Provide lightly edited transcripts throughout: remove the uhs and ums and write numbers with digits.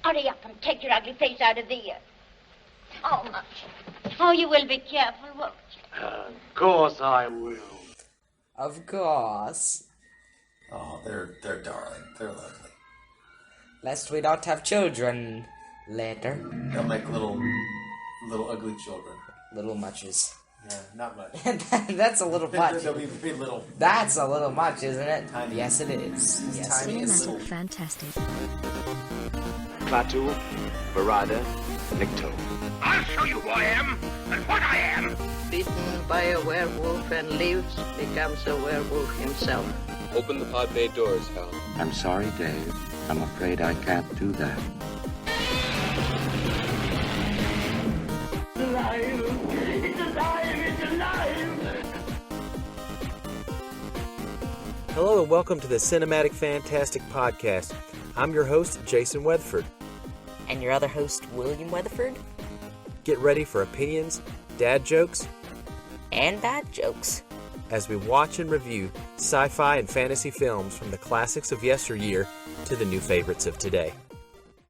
Hurry up and take your ugly face out of here. Oh, much. Oh, you will be careful, won't you? Of course I will. Of course. Oh, they're darling. They're lovely. Lest we don't have children later. They'll make little ugly children. Little muches. Yeah, not much. That's a little much. They'll be very little. That's a little much, isn't it? Tiny. Yes, it is. Yes, tiny it is. and little. Fantastic. Klaatu, Barada, Nikto. I'll show you who I am and what I am. Bitten by a werewolf and lives, becomes a werewolf himself. Open the pod bay doors, Hal. I'm sorry, Dave. I'm afraid I can't do that. It's alive! It's alive! It's alive! Hello and welcome to the Cinematic Fantastic Podcast. I'm your host, Jason Weatherford. And your other host, William Weatherford. Get ready for opinions, dad jokes, and bad jokes as we watch and review sci-fi and fantasy films from the classics of yesteryear to the new favorites of today.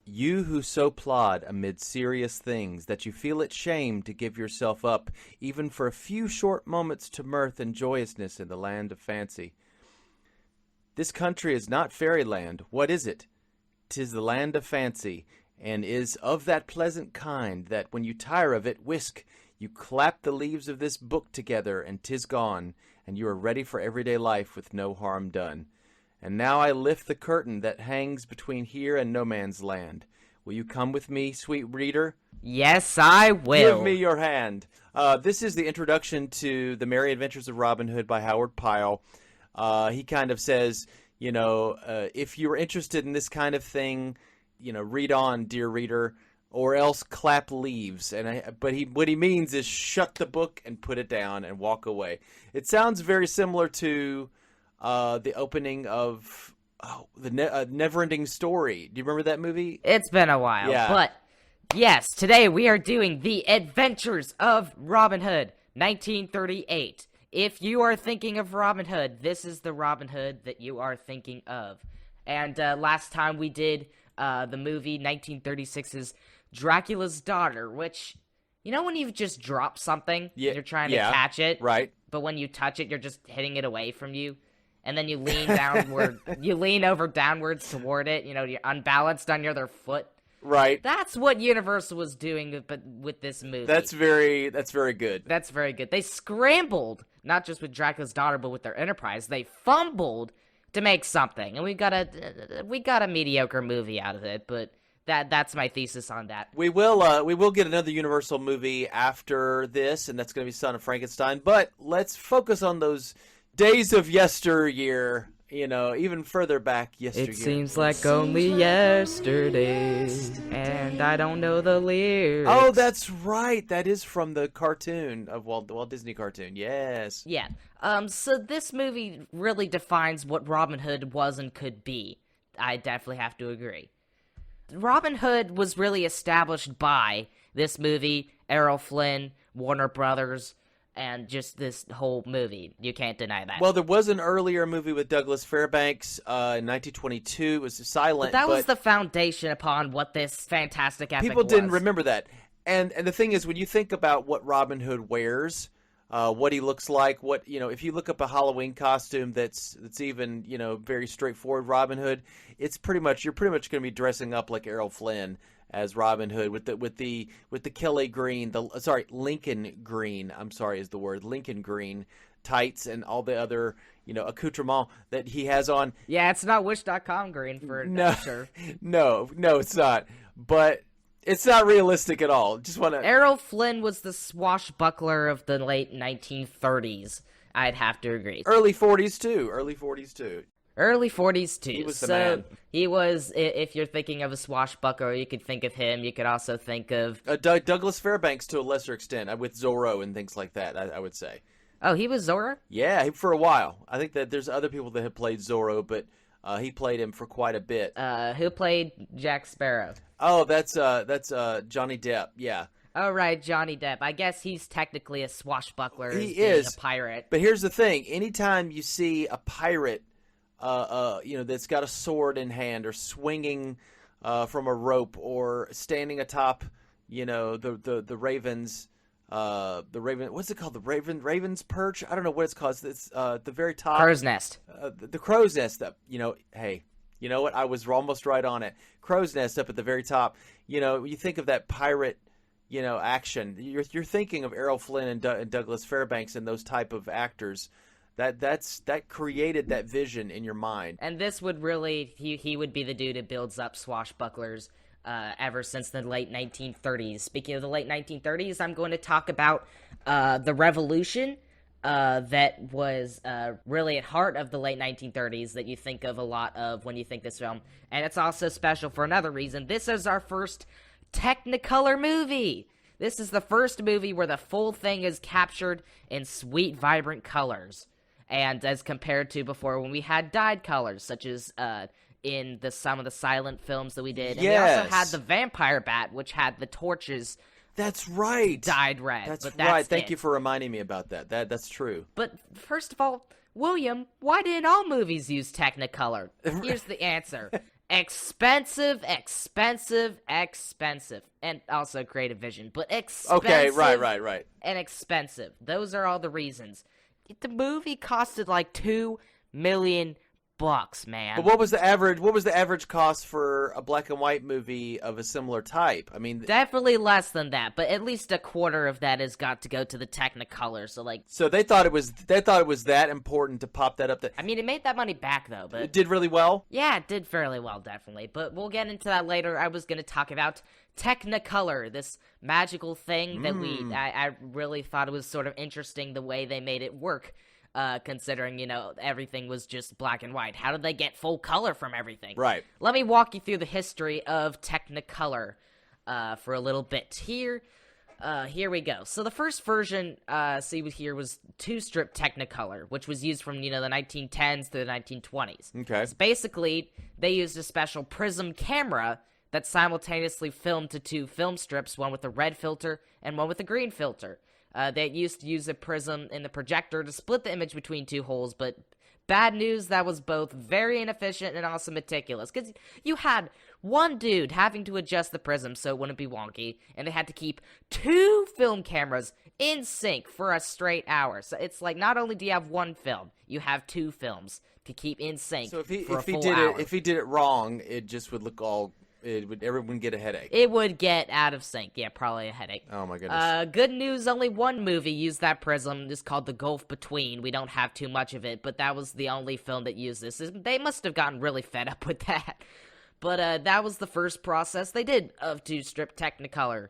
You who so plod amid serious things that you feel it shame to give yourself up even for a few short moments to mirth and joyousness in the land of fancy. This country is not fairyland. What is it? 'Tis the land of fancy, and is of that pleasant kind that when you tire of it, whisk, you clap the leaves of this book together, and 'tis gone, and you are ready for everyday life with no harm done. And now I lift the curtain that hangs between here and no man's land. Will you come with me, sweet reader? Yes, I will. Give me your hand. This is the introduction to The Merry Adventures of Robin Hood by Howard Pyle. He kind of says, if you're interested in this kind of thing, read on, dear reader, or else clap leaves. But what he means is shut the book and put it down and walk away. It sounds very similar to the opening of the Neverending Story. Do you remember that movie? It's been a while, yeah. But yes, today we are doing The Adventures of Robin Hood, 1938. If you are thinking of Robin Hood, this is the Robin Hood that you are thinking of. And last time we did the movie 1936's Dracula's Daughter, which, when you've just dropped something, you're trying to catch it, right? But when you touch it, you're just hitting it away from you, and then you lean downward, you lean over downwards toward it, you're unbalanced on your other foot. Right. That's what Universal was doing with this movie. That's very good. That's very good. They scrambled, not just with Dracula's Daughter, but with their Enterprise. They fumbled to make something, and we got a mediocre movie out of it, but that's my thesis on that. We will get another Universal movie after this, and that's going to be Son of Frankenstein, but let's focus on those days of yesteryear, even further back yesteryear. It seems like only yesterday, and I don't know the lyrics. Oh, that's right. That is from the cartoon of Walt Disney cartoon. Yes. Yeah. So this movie really defines what Robin Hood was and could be. I definitely have to agree. Robin Hood was really established by this movie, Errol Flynn, Warner Brothers, and just this whole movie. You can't deny that. Well, there was an earlier movie with Douglas Fairbanks in 1922. It was silent. But that was the foundation upon what this fantastic epic people was. didn't remember that. And the thing is, when you think about what Robin Hood wears, what he looks like, if you look up a Halloween costume that's even, very straightforward Robin Hood, you're pretty much going to be dressing up like Errol Flynn as Robin Hood with the Kelly green, Lincoln green, is the word, Lincoln green tights and all the other, accoutrement that he has on. Yeah, it's not Wish.com green for sure. No, it's not. But it's not realistic at all. Errol Flynn was the swashbuckler of the late 1930s. I'd have to agree. Early 40s too. Early 40s too. He was the man. He was, if you're thinking of a swashbuckler, you could think of him. You could also think of Douglas Fairbanks to a lesser extent, with Zorro and things like that, I would say. Oh, he was Zorro? Yeah, for a while. I think that there's other people that have played Zorro, but he played him for quite a bit. Who played Jack Sparrow? Oh, that's Johnny Depp. Yeah. Oh, right, Johnny Depp. I guess he's technically a swashbuckler. He is a pirate. But here's the thing: anytime you see a pirate, that's got a sword in hand or swinging from a rope, or standing atop, the ravens. The raven, what's it called? The raven's perch? I don't know what it's called. It's the very top. Crow's nest. The crow's nest. Hey, you know what? I was almost right on it. Crow's nest up at the very top. You think of that pirate, action. You're thinking of Errol Flynn and Douglas Fairbanks and those type of actors. That created that vision in your mind. And this would really, he would be the dude who builds up swashbucklers ever since the late 1930s. Speaking of the late 1930s, I'm going to talk about the revolution that was really at heart of the late 1930s that you think of a lot of when you think this film. And it's also special for another reason. This is our first Technicolor movie. This is the first movie where the full thing is captured in sweet, vibrant colors. And as compared to before when we had dyed colors, such as in some of the silent films that we did. And we also had the vampire bat, which had the torches. That's right. Dyed red. That's right. Thank you for reminding me about that. That's true. But first of all, William, why didn't all movies use Technicolor? Here's the answer. Expensive. And also creative vision. But expensive. Okay, right. And expensive. Those are all the reasons. The movie costed like $2 million, man. But what was the average cost for a black and white movie of a similar type? I mean, definitely less than that, but at least a quarter of that has got to go to the Technicolor. So they thought it was that important to pop that up. I mean, it made that money back though, but it did really well. Yeah, it did fairly well, definitely. But we'll get into that later. I was going to talk about Technicolor, this magical thing that I really thought it was sort of interesting the way they made it work. Considering, everything was just black and white. How did they get full color from everything? Right. Let me walk you through the history of Technicolor for a little bit. Here we go. So the first version, here was 2-strip Technicolor, which was used from, the 1910s to the 1920s. Okay. So basically, they used a special prism camera that simultaneously filmed to 2 film strips, one with a red filter and one with a green filter. They used to use a prism in the projector to split the image between 2 holes, but bad news, that was both very inefficient and also meticulous, because you had one dude having to adjust the prism so it wouldn't be wonky, and they had to keep 2 film cameras in sync for a straight hour. So it's like, not only do you have one film, you have 2 films to keep in sync for a full hour. If he did it wrong, it just would look all... everyone would get a headache. It would get out of sync. Yeah, probably a headache. Oh, my goodness. Good news, only one movie used that prism. It's called The Gulf Between. We don't have too much of it, but that was the only film that used this. They must have gotten really fed up with that. But that was the first process they did of 2-strip Technicolor.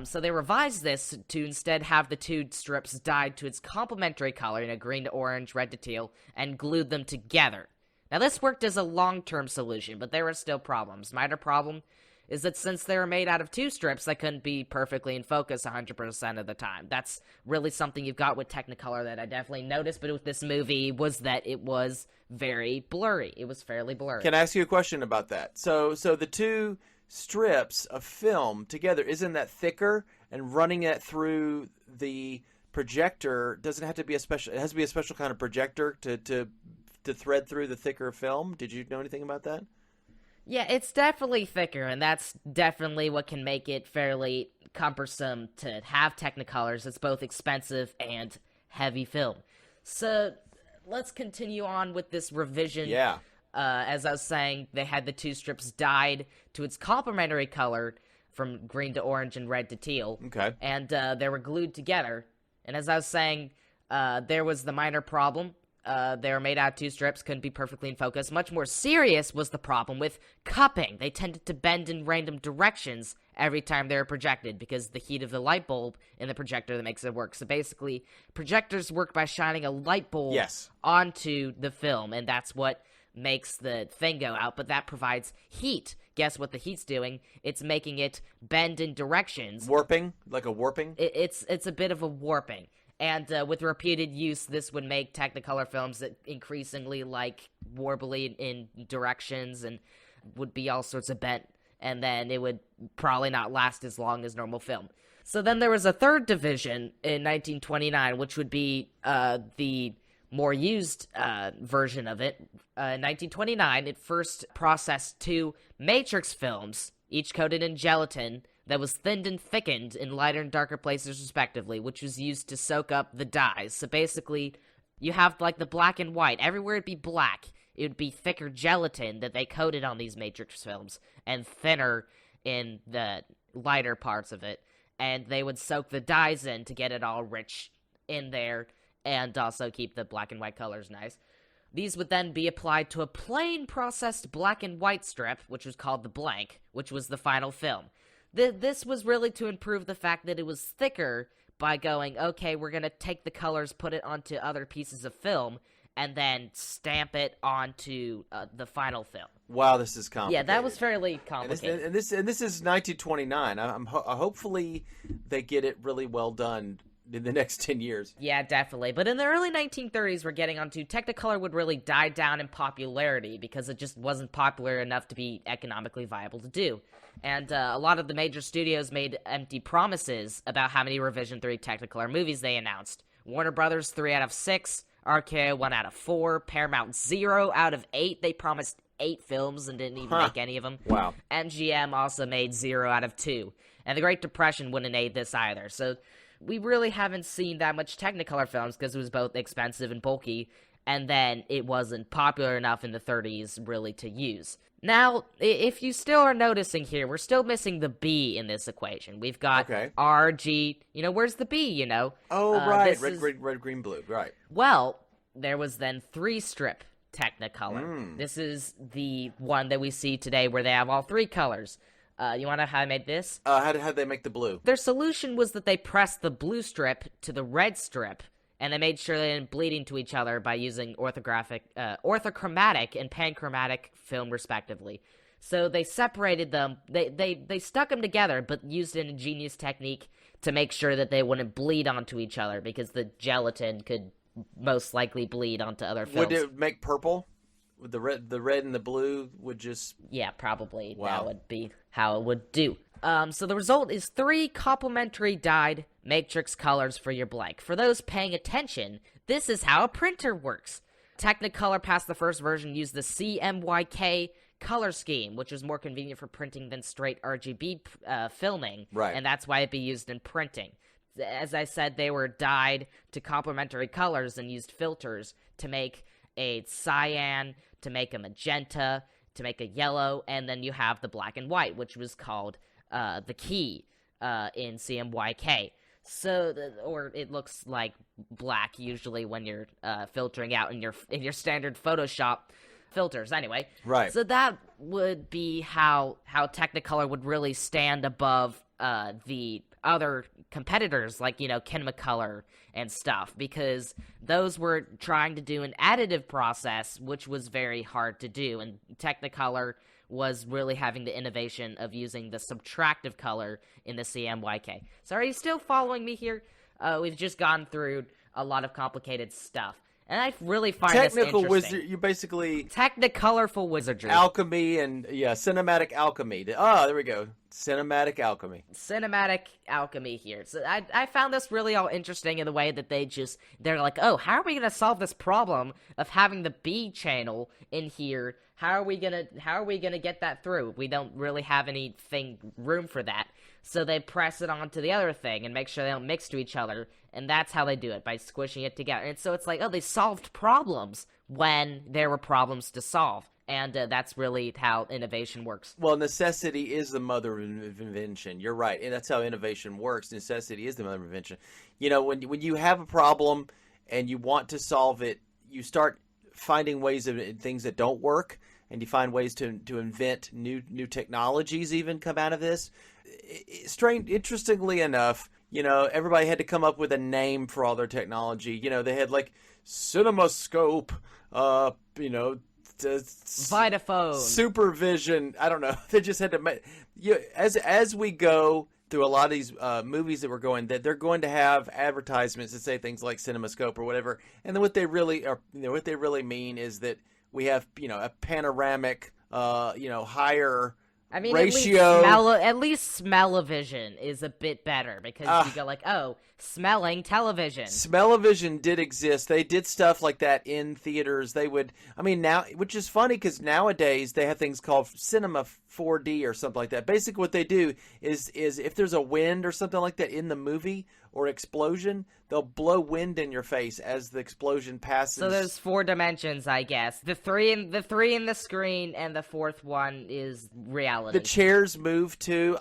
So they revised this to instead have the 2 strips dyed to its complementary color, green to orange, red to teal, and glued them together. Now, this worked as a long-term solution, but there were still problems. Minor problem is that since they were made out of 2 strips, they couldn't be perfectly in focus 100% of the time. That's really something you've got with Technicolor that I definitely noticed, but with this movie was that it was very blurry. It was fairly blurry. Can I ask you a question about that? So the 2 strips of film together, isn't that thicker? And running it through the projector doesn't have to be it has to be a special kind of projector to thread through the thicker film. Did you know anything about that? Yeah, it's definitely thicker, and that's definitely what can make it fairly cumbersome to have Technicolors. It's both expensive and heavy film. So let's continue on with this revision. Yeah. As I was saying, they had the 2 strips dyed to its complementary color from green to orange and red to teal. Okay. And they were glued together. And as I was saying, there was the minor problem. They were made out of 2 strips, couldn't be perfectly in focus. Much more serious was the problem with cupping. They tended to bend in random directions every time they were projected because the heat of the light bulb in the projector that makes it work. So basically, projectors work by shining a light bulb onto the film, and that's what makes the thing go out, but that provides heat. Guess what the heat's doing? It's making it bend in directions. Warping? Like a warping? It's a bit of a warping. And with repeated use, this would make Technicolor films that increasingly warbly in directions and would be all sorts of bent, and then it would probably not last as long as normal film. So then there was a third division in 1929, which would be the more used version of it. In 1929, it first processed 2 Matrix films, each coated in gelatin, that was thinned and thickened in lighter and darker places respectively, which was used to soak up the dyes. So basically, you have like the black and white. Everywhere it'd be black, it would be thicker gelatin that they coated on these Matrix films, and thinner in the lighter parts of it. And they would soak the dyes in to get it all rich in there, and also keep the black and white colors nice. These would then be applied to a plain processed black and white strip, which was called the blank, which was the final film. This was really to improve the fact that it was thicker by going, okay, we're going to take the colors, put it onto other pieces of film, and then stamp it onto the final film. Wow, this is complicated. Yeah, that was fairly complicated. And this is 1929. Hopefully they get it really well done in the next 10 years. Yeah, definitely. But in the early 1930s, we're getting onto Technicolor would really die down in popularity because it just wasn't popular enough to be economically viable to do. And a lot of the major studios made empty promises about how many Revision 3 Technicolor movies they announced. Warner Brothers, 3 out of 6. RoccoW, 1 out of 4. Paramount, 0 out of 8. They promised 8 films and didn't even make any of them. Wow. MGM also made 0 out of 2. And the Great Depression wouldn't aid this either. So we really haven't seen that much Technicolor films because it was both expensive and bulky, and then it wasn't popular enough in the 30s really to use. Now, if you still are noticing here, we're still missing the B in this equation. We've got R, G, where's the B, Oh, right, red, green, blue, right. Well, there was then 3-strip Technicolor. This is the one that we see today where they have all 3 colors. You want to know how I made this? How did they make the blue? Their solution was that they pressed the blue strip to the red strip, and they made sure they didn't bleed into each other by using orthochromatic and panchromatic film, respectively. So they separated them. They stuck them together, but used an ingenious technique to make sure that they wouldn't bleed onto each other, because the gelatin could most likely bleed onto other films. Would it make purple? Would the red and the blue would just... Yeah, probably. Wow. That would be how it would do. So the result is 3 complementary dyed matrix colors for your blank. For those paying attention, this is how a printer works. Technicolor past the first version used the CMYK color scheme, which was more convenient for printing than straight RGB filming. Right. And that's why it'd be used in printing. As I said, they were dyed to complementary colors and used filters to make a cyan, to make a magenta, to make a yellow, and then you have the black and white, which was called the key in CMYK. So, or it looks like black usually when you're filtering out in your standard Photoshop filters. Anyway, right. So that would be how Technicolor would really stand above the other competitors like Kinemacolor and stuff, because those were trying to do an additive process, which was very hard to do, and Technicolor was really having the innovation of using the subtractive color in the CMYK. So are you still following me here? We've just gone through a lot of complicated stuff. And I really find this interesting. Wizard, you basically... Technicolorful wizardry. Alchemy and, cinematic alchemy. There we go. Cinematic alchemy. Cinematic alchemy here. So I found this really all interesting in the way that they're like, oh, how are we going to solve this problem of having the B channel in here? How are we gonna get that through? We don't really have room for that. So they press it onto the other thing and make sure they don't mix to each other, and that's how they do it, by squishing it together. And so it's like, oh, they solved problems when there were problems to solve. And that's really how innovation works. Well, necessity is the mother of invention. You're right, and that's how innovation works. Necessity is the mother of invention. When you have a problem and you want to solve it, you start finding ways of things that don't work, and you find ways to invent new technologies even come out of this. Interestingly enough, everybody had to come up with a name for all their technology. They had like CinemaScope, Vitaphone, Supervision. I don't know. They just had to make. As we go through a lot of these movies that we're going, that they're going to have advertisements that say things like CinemaScope or whatever, and then what they really mean is that we have a panoramic higher I mean, ratio. At least smell-o-vision is a bit better because you go like, oh, smelling television. Smell-o-vision did exist. They did stuff like that in theaters. They would, I mean, now, which is funny because nowadays they have things called Cinema 4D or something like that. Basically, what they do is if there's a wind or something like that in the movie or explosion, they'll blow wind in your face as the explosion passes. So there's 4 dimensions, I guess. The three in the screen, and the fourth one is reality. The chairs move too.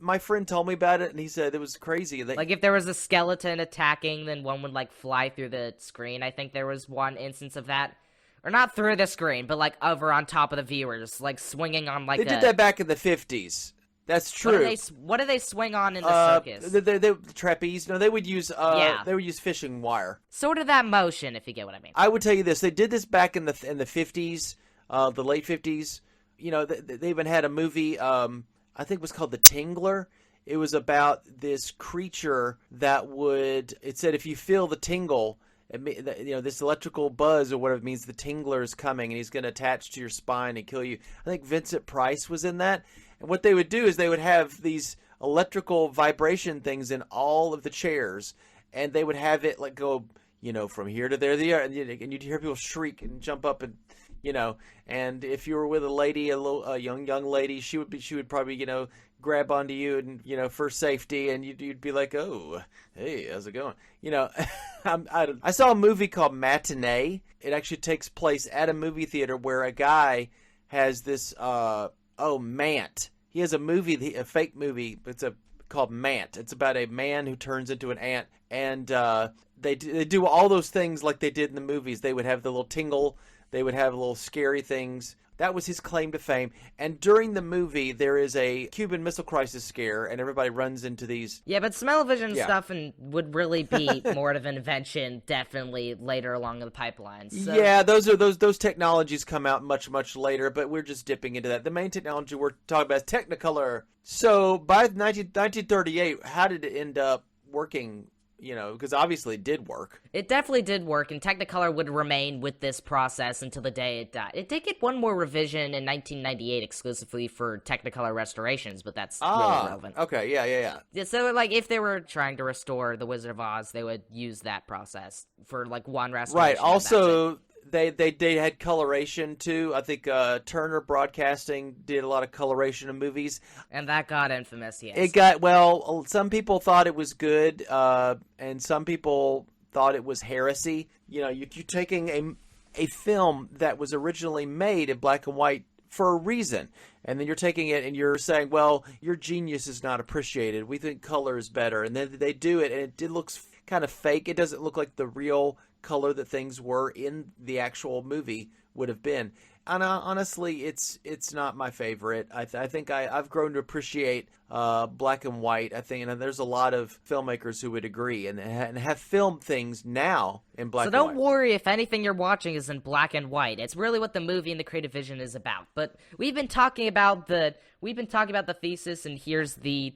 My friend told me about it, and he said it was crazy. Like if there was a skeleton attacking, then one would like fly through the screen. I think there was one instance of that. Or not through the screen, but like over on top of the viewers, like swinging on like They did that back in the 50s. That's true. What do they swing on in the circus? The trapeze. No, they would use they would use fishing wire. Sort of that motion, if you get what I mean. I would tell you this: they did this back in the 50s, the late 50s. You know, they even had a movie. I think it was called The Tingler. It was about this creature that would. It said if you feel the tingle, this electrical buzz or whatever it means, the tingler is coming and he's going to attach to your spine and kill you. I think Vincent Price was in that. And what they would do is they would have these electrical vibration things in all of the chairs, and they would have it like go, from here to there, and you'd hear people shriek and jump up and, and if you were with a lady, a young lady, she would probably, grab onto you and, for safety, and you'd be like, oh, hey, how's it going? I saw a movie called Matinee. It actually takes place at a movie theater where a guy has this, Mant. He has a fake movie. It's called Mant. It's about a man who turns into an ant, and they do all those things like they did in the movies. They would have the little tingle. They would have little scary things. That was his claim to fame. And during the movie, there is a Cuban Missile Crisis scare, and everybody runs into these. Yeah, but smell-o-vision stuff would really be more of an invention, definitely later along in the pipeline. So. Yeah, those technologies come out much, much later, but we're just dipping into that. The main technology we're talking about is Technicolor. So by 1938, how did it end up working? Because obviously it did work. It definitely did work, and Technicolor would remain with this process until the day it died. It did get one more revision in 1998 exclusively for Technicolor restorations, but that's really irrelevant. Okay, yeah. So, like, if they were trying to restore The Wizard of Oz, they would use that process for, like, one restoration. Right, also, they had coloration, too. I think Turner Broadcasting did a lot of coloration of movies. And that got infamous, yes. It got, well, some people thought it was good, and some people thought it was heresy. You're taking a film that was originally made in black and white for a reason, and then you're taking it and you're saying, well, your genius is not appreciated. We think color is better. And then they do it, and it looks kind of fake. It doesn't look like the real color that things were in the actual movie would have been. And honestly, it's not my favorite. I think I've grown to appreciate black and white. I think, and there's a lot of filmmakers who would agree and have filmed things now in black and white. So don't worry if anything you're watching is in black and white. It's really what the movie and the creative vision is about. But we've been talking about the thesis, and here's the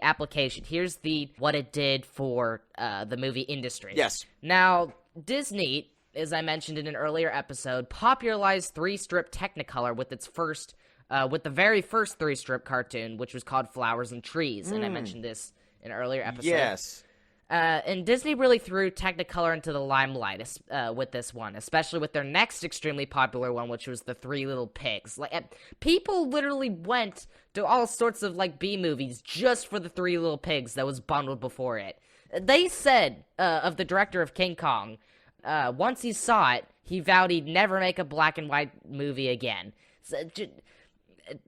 application. Here's what it did for the movie industry. Yes. Now, Disney, as I mentioned in an earlier episode, popularized 3-strip Technicolor with the very first 3-strip cartoon, which was called Flowers and Trees, and I mentioned this in an earlier episode. Yes. And Disney really threw Technicolor into the limelight with this one, especially with their next extremely popular one, which was the Three Little Pigs. Like, people literally went to all sorts of B movies just for the Three Little Pigs that was bundled before it. They said of the director of King Kong, once he saw it, he vowed he'd never make a black and white movie again.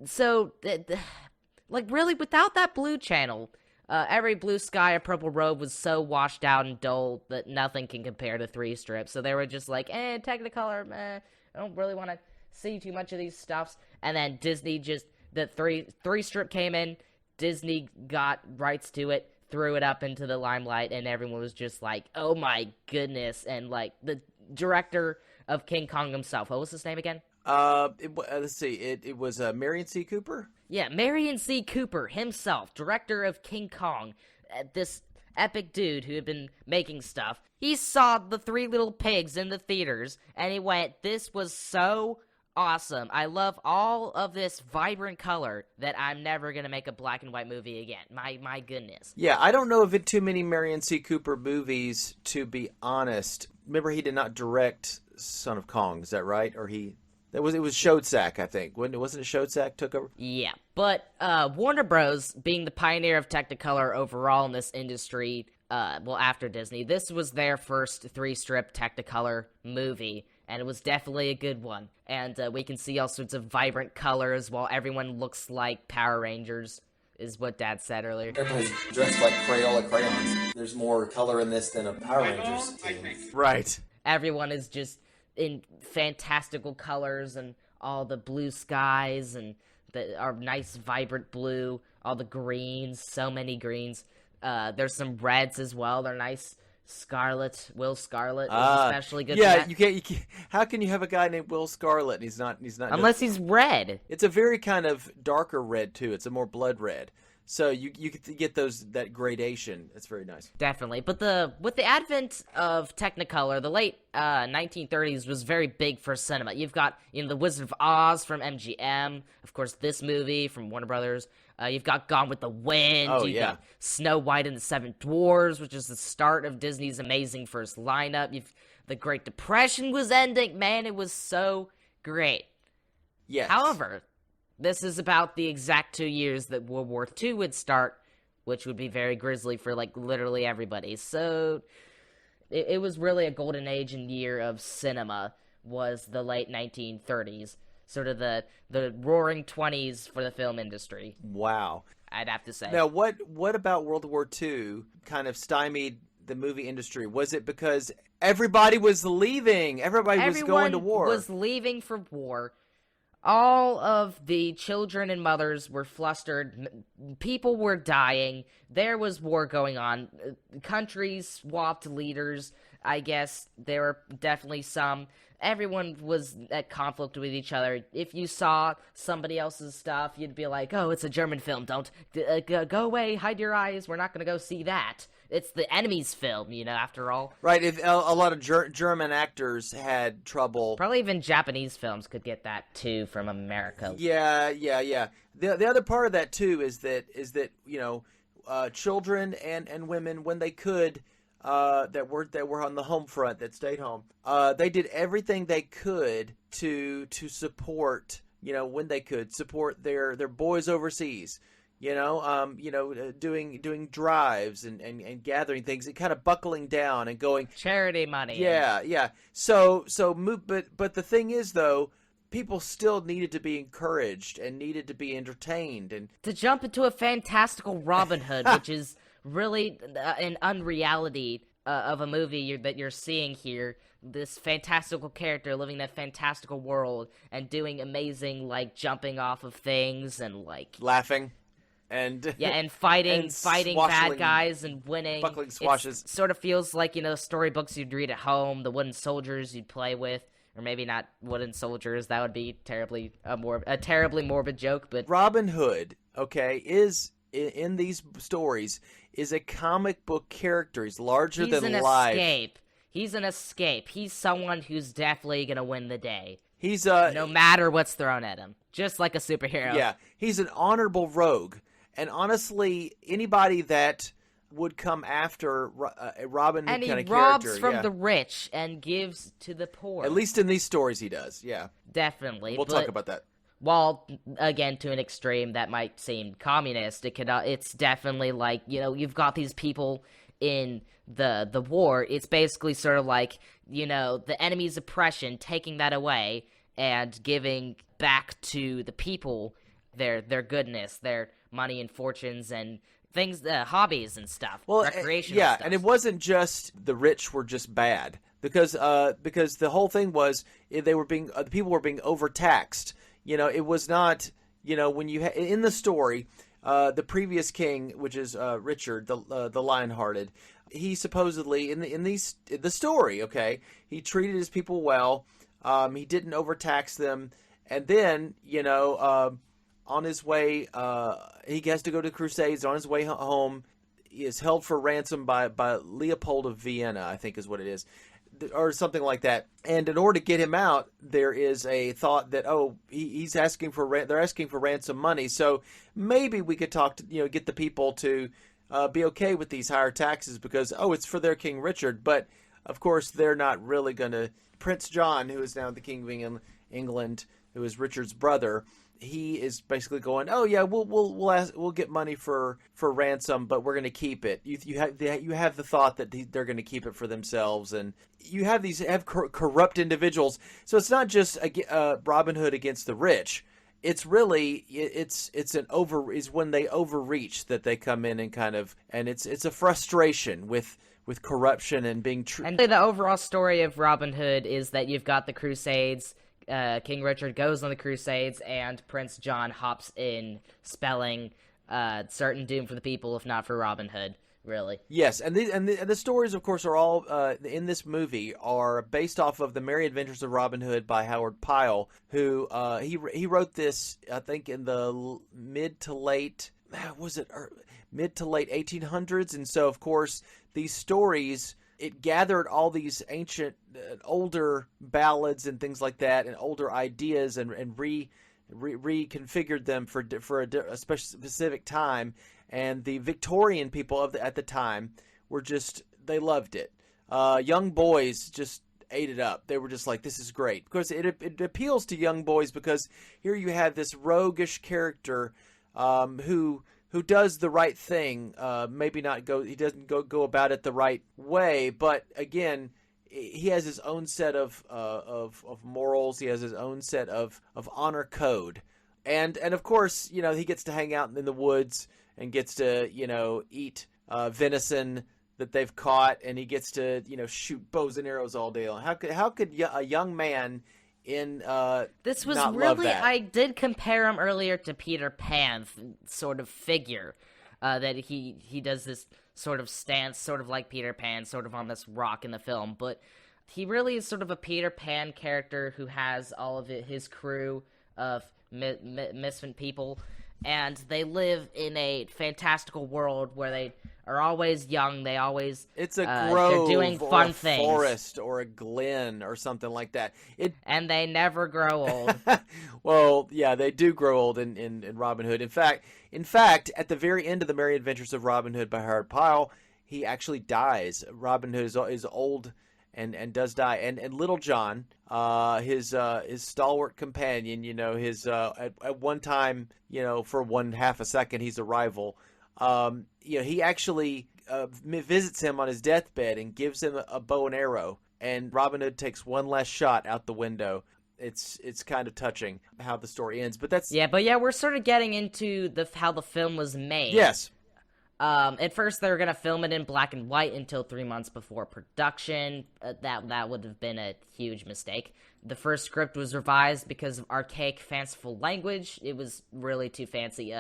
So really, without that blue channel. Every blue sky or purple robe was so washed out and dull that nothing can compare to 3-strip. So they were just like, Technicolor, I don't really want to see too much of these stuffs. And then Disney the 3-strip came in, Disney got rights to it, threw it up into the limelight, and everyone was just like, oh my goodness. And the director of King Kong himself, what was his name again? Let's see. It was Marion C. Cooper? Yeah, Marion C. Cooper himself, director of King Kong, this epic dude who had been making stuff. He saw the Three Little Pigs in the theaters, and he went, this was so awesome. I love all of this vibrant color that I'm never gonna make a black and white movie again. My goodness. Yeah, I don't know of it too many Marion C. Cooper movies, to be honest. Remember, he did not direct Son of Kong, is that right? Or it was Schoedsack, I think. Wasn't it Schoedsack took over? Yeah, but Warner Bros. Being the pioneer of Technicolor overall in this industry, after Disney, this was their first 3-strip Technicolor movie, and it was definitely a good one. And we can see all sorts of vibrant colors while everyone looks like Power Rangers, is what Dad said earlier. Everybody's dressed like Crayola crayons. There's more color in this than a Power Rangers team. Right. Everyone is just in fantastical colors and all the blue skies and our nice vibrant blue, all the greens, so many greens. There's some reds as well. They're nice. Scarlet, Will Scarlet is especially good. Yeah, for that. you can't. How can you have a guy named Will Scarlet and he's not? Unless he's red. It's a very kind of darker red too. It's a more blood red. So you get that gradation. It's very nice. Definitely. But with the advent of Technicolor, the late 1930s was very big for cinema. You've got The Wizard of Oz from MGM, of course this movie from Warner Brothers. You've got Gone with the Wind. Oh, You've yeah. got Snow White and the Seven Dwarfs, which is the start of Disney's amazing first lineup. The Great Depression was ending. Man, it was so great. Yes. However, this is about the exact 2 years that World War II would start, which would be very grisly for, literally everybody. So, it was really a golden age and year of cinema, was the late 1930s. Sort of the roaring 20s for the film industry. Wow. I'd have to say. Now, what about World War II kind of stymied the movie industry? Was it because everybody was leaving? Everyone was going to war. Was leaving for war. All of the children and mothers were flustered. People were dying. There was war going on. Countries swapped leaders. I guess there were definitely some. Everyone was at conflict with each other. If you saw somebody else's stuff, you'd be like, oh, it's a German film. Don't go away. Hide your eyes. We're not going to go see that. It's the enemy's film, after all. Right. If a lot of German actors had trouble. Probably even Japanese films could get that, too, from America. Yeah. The other part of that, too, is that children and women, when they could, that were on the home front, that stayed home, they did everything they could to support, when they could support their boys overseas, doing drives and gathering things and kind of buckling down and going charity money. Yeah. So but the thing is, though, people still needed to be encouraged and needed to be entertained and to jump into a fantastical Robin Hood, which is really an unreality of a movie that you're seeing here. This fantastical character living in that fantastical world and doing amazing, jumping off of things and laughing and and fighting bad guys and winning. Buckling swashes. It sort of feels like storybooks you'd read at home, the wooden soldiers you'd play with. Or maybe not wooden soldiers. That would be a terribly morbid joke. But Robin Hood, is in these stories is a comic book character. He's larger than life. He's an escape. He's someone who's definitely gonna win the day. He's no matter what's thrown at him, just like a superhero. Yeah, he's an honorable rogue, and honestly, anybody that would come after a Robin Hood kind of character, and he robs from the rich and gives to the poor. At least in these stories, he does. Yeah, definitely. We'll talk about that. While, again, to an extreme that might seem communist, it's definitely you've got these people in the war. It's basically sort of the enemy's oppression, taking that away and giving back to the people their goodness, their money and fortunes and things, hobbies and stuff, recreational stuff. And it wasn't just the rich were just bad because the whole thing was the people were being overtaxed. It was not, when you in the story, the previous king, which is Richard, the Lionhearted, he supposedly in the story, he treated his people well. He didn't overtax them, and then on his way, he has to go to Crusades. On his way home, he is held for ransom by Leopold of Vienna, I think is what it is. or something like that. And in order to get him out, there is a thought that he's asking for they're asking for ransom money. So maybe we could talk to get the people to be okay with these higher taxes because it's for their King Richard. But of course, they're not really going to. Prince John, who is now the King of England, who is Richard's brother, he is basically going, we'll get money for ransom, but we're going to keep it. You have the thought that they're going to keep it for themselves, and you have corrupt individuals. So it's not just Robin Hood against the rich. It's really is when they overreach that they come in and it's a frustration with corruption and being true. And the overall story of Robin Hood is that you've got the Crusades. King Richard goes on the Crusades, and Prince John hops in, spelling certain doom for the people, if not for Robin Hood. Really. Yes, and the stories, of course, are all in this movie are based off of the Merry Adventures of Robin Hood by Howard Pyle, who he wrote this, I think, in the mid to late 1800s, and so of course these stories. It gathered all these ancient, older ballads and things like that, and older ideas, and reconfigured them for a specific time. And the Victorian people at the time they loved it. Young boys just ate it up. They were just like, this is great. Because it appeals to young boys because here you have this roguish character who does the right thing, he doesn't go about it the right way, but again, he has his own set of morals, he has his own set of honor code, and of course, he gets to hang out in the woods and gets to, eat venison that they've caught, and he gets to, shoot bows and arrows all day long. How could a young man this was not really love that? I did compare him earlier to Peter Pan sort of figure, that he does this sort of stance, sort of like Peter Pan, sort of on this rock in the film, but he really is sort of a Peter Pan character who has all of his crew of misfit people, and they live in a fantastical world where they are always young. They always it's a grove, they're doing or fun a things, forest, or a glen, or something like that. And they never grow old. Well, yeah, they do grow old in Robin Hood. In fact, at the very end of the Merry Adventures of Robin Hood by Howard Pyle, he actually dies. Robin Hood is old and does die. And Little John, his stalwart companion, at one time, for half a second, he's a rival. He actually visits him on his deathbed and gives him a bow and arrow, and Robin Hood takes one last shot out the window. It's kind of touching how the story ends, but that's we're sort of getting into how the film was made. Yes. At first they were gonna film it in black and white until 3 months before production. That would have been a huge mistake. The first script was revised because of archaic, fanciful language. It was really too fancy.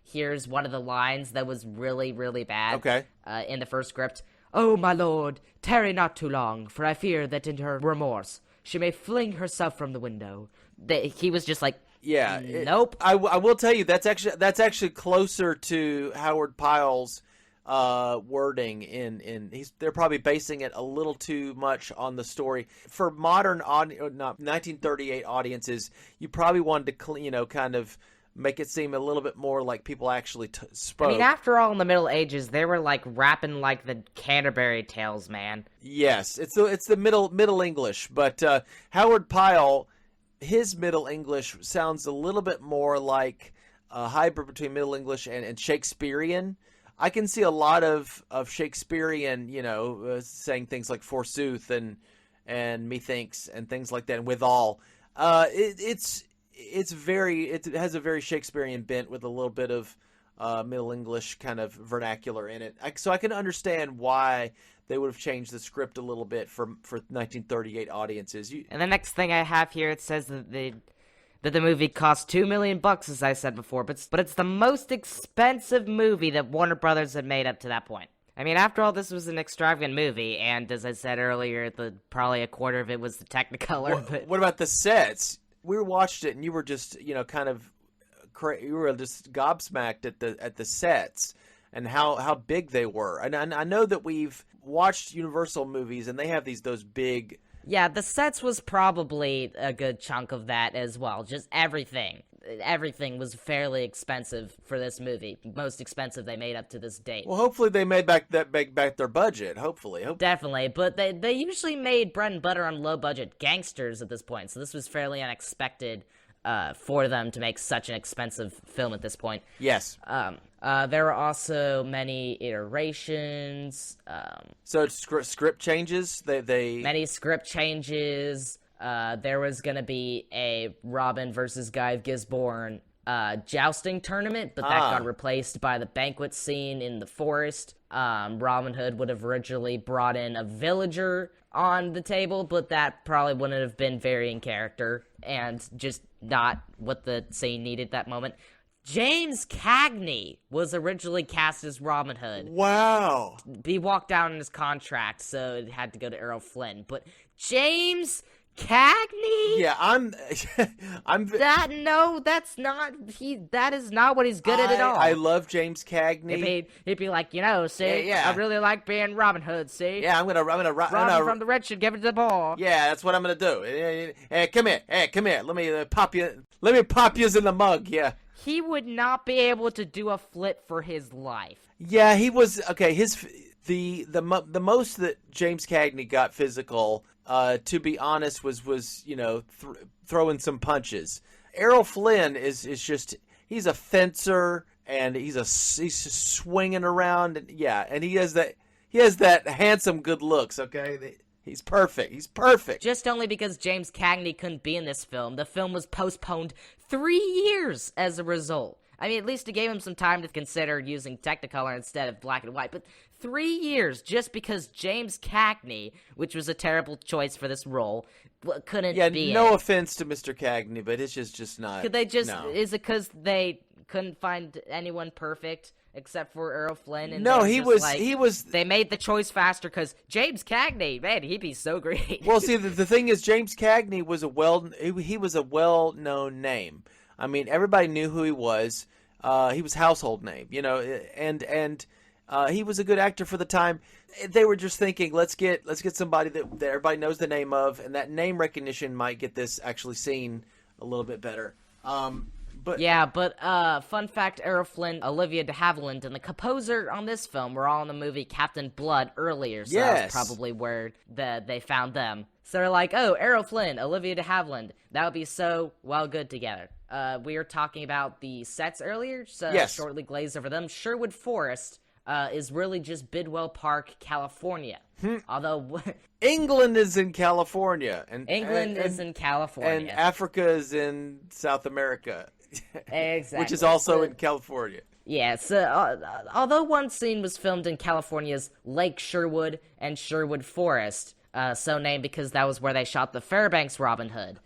Here's one of the lines that was really, really bad. Okay. In the first script. "Oh, my lord, tarry not too long, for I fear that in her remorse she may fling herself from the window." He was just like, yeah, nope. I will tell you that's actually closer to Howard Pyle's wording. They're probably basing it a little too much on the story for modern 1938 audiences. You probably wanted to kind of make it seem a little bit more like people actually spoke. I mean, after all, in the Middle Ages, they were like rapping like the Canterbury Tales, man. Yes, it's the Middle English, but Howard Pyle, his Middle English sounds a little bit more like a hybrid between Middle English and Shakespearean. I can see a lot of Shakespearean, saying things like forsooth and methinks and things like that, and withal. It has a very Shakespearean bent with a little bit of Middle English kind of vernacular in it. So I can understand why they would have changed the script a little bit for 1938 audiences. And the next thing I have here, it says that the movie cost $2 million, as I said before, but it's the most expensive movie that Warner Brothers had made up to that point. I mean, after all, this was an extravagant movie, and as I said earlier, probably a quarter of it was the Technicolor. What about the sets? We watched it, and you were just, you were just gobsmacked at the sets and how big they were. And I know that we've watched Universal movies, and they have those big. Yeah, the sets was probably a good chunk of that as well. Just everything. Everything was fairly expensive for this movie. Most expensive they made up to this date. Well, hopefully they made back their budget. Hopefully. Definitely, but they usually made bread and butter on low-budget gangsters at this point, so this was fairly unexpected for them to make such an expensive film at this point. Yes. There were also many iterations. So script changes. Many script changes. There was gonna be a Robin versus Guy of Gisborne jousting tournament, but that got replaced by the banquet scene in the forest. Robin Hood would have originally brought in a villager on the table, but that probably wouldn't have been very in character and just not what the scene needed that moment. James Cagney was originally cast as Robin Hood. Wow. He walked out in his contract, so it had to go to Errol Flynn. But James Cagney? Yeah, that is not what he's good at all. I love James Cagney. He'd be like, see, Yeah. I really like being Robin Hood, see? Yeah, I'm gonna Robin from the Red should give it to the ball. Yeah, that's what I'm gonna do. Hey, come here. Let me pop you. Let me pop you in the mug. Yeah. He would not be able to do a flip for his life. Yeah, he was okay. The most that James Cagney got physical, to be honest, was throwing some punches. Errol Flynn is just he's a fencer and he's swinging around and he has that handsome good looks. Okay, he's perfect. He's perfect. Just only because James Cagney couldn't be in this film, the film was postponed 3 years as a result. I mean, at least it gave him some time to consider using Technicolor instead of black and white, but 3 years just because James Cagney, which was a terrible choice for this role, couldn't be no in. offense to Mr. Cagney, but it's just not. Could they just, no. Is it because they couldn't find anyone perfect except for Errol Flynn? And no, he was. They made the choice faster because James Cagney, man, he'd be so great. Well, see, the thing is, James Cagney was he was a well-known name. I mean, everybody knew who he was. He was household name, and he was a good actor for the time. They were just thinking, let's get somebody that everybody knows the name of, and that name recognition might get this actually seen a little bit better. But fun fact, Errol Flynn, Olivia de Havilland, and the composer on this film were all in the movie Captain Blood earlier, so that's probably where they found them. So they're like, oh, Errol Flynn, Olivia de Havilland, that would be so well good together. We were talking about the sets earlier, so shortly glazed over them. Sherwood Forest is really just Bidwell Park, California. Although England is in California, and Africa is in South America. Exactly. Which is also in California. Yeah, so although one scene was filmed in California's Lake Sherwood and Sherwood Forest, so named because that was where they shot the Fairbanks Robin Hood,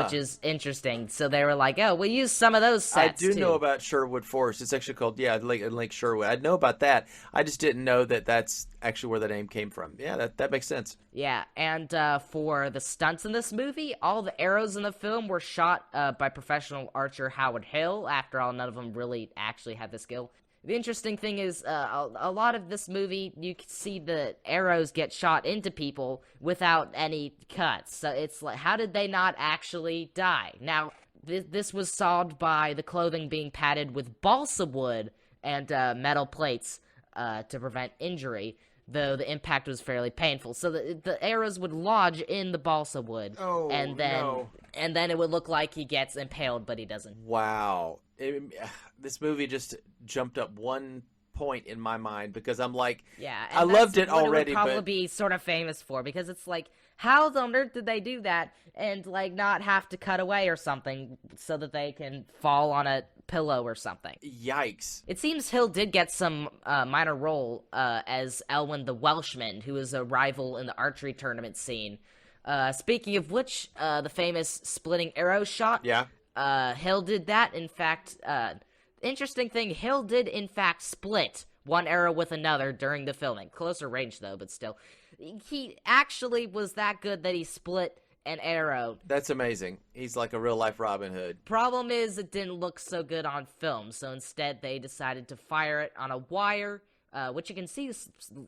which is interesting. So they were like, oh, we'll use some of those sets, I do know about Sherwood Forest. It's actually called, Lake Sherwood. I know about that. I just didn't know that that's actually where the name came from. Yeah, that makes sense. Yeah, and for the stunts in this movie, all the arrows in the film were shot by professional archer Howard Hill. After all, none of them really actually had the skill. The interesting thing is, a lot of this movie, you can see the arrows get shot into people without any cuts. So it's like, how did they not actually die? Now, this was solved by the clothing being padded with balsa wood and metal plates to prevent injury, though the impact was fairly painful. So the arrows would lodge in the balsa wood, and then it would look like he gets impaled, but he doesn't. Wow. This movie just jumped up 1 point in my mind because I'm like, I loved it already. It would probably be sort of famous for, because it's like, how on earth did they do that and like not have to cut away or something so that they can fall on a pillow or something? Yikes. It seems Hill did get some minor role as Elwyn the Welshman, who is a rival in the archery tournament scene. Speaking of which, the famous splitting arrow shot. Yeah. Hill did that. In fact, interesting thing, Hill did in fact split one arrow with another during the filming. Closer range though, but still. He actually was that good that he split an arrow. That's amazing. He's like a real-life Robin Hood. Problem is, it didn't look so good on film, so instead they decided to fire it on a wire, which you can see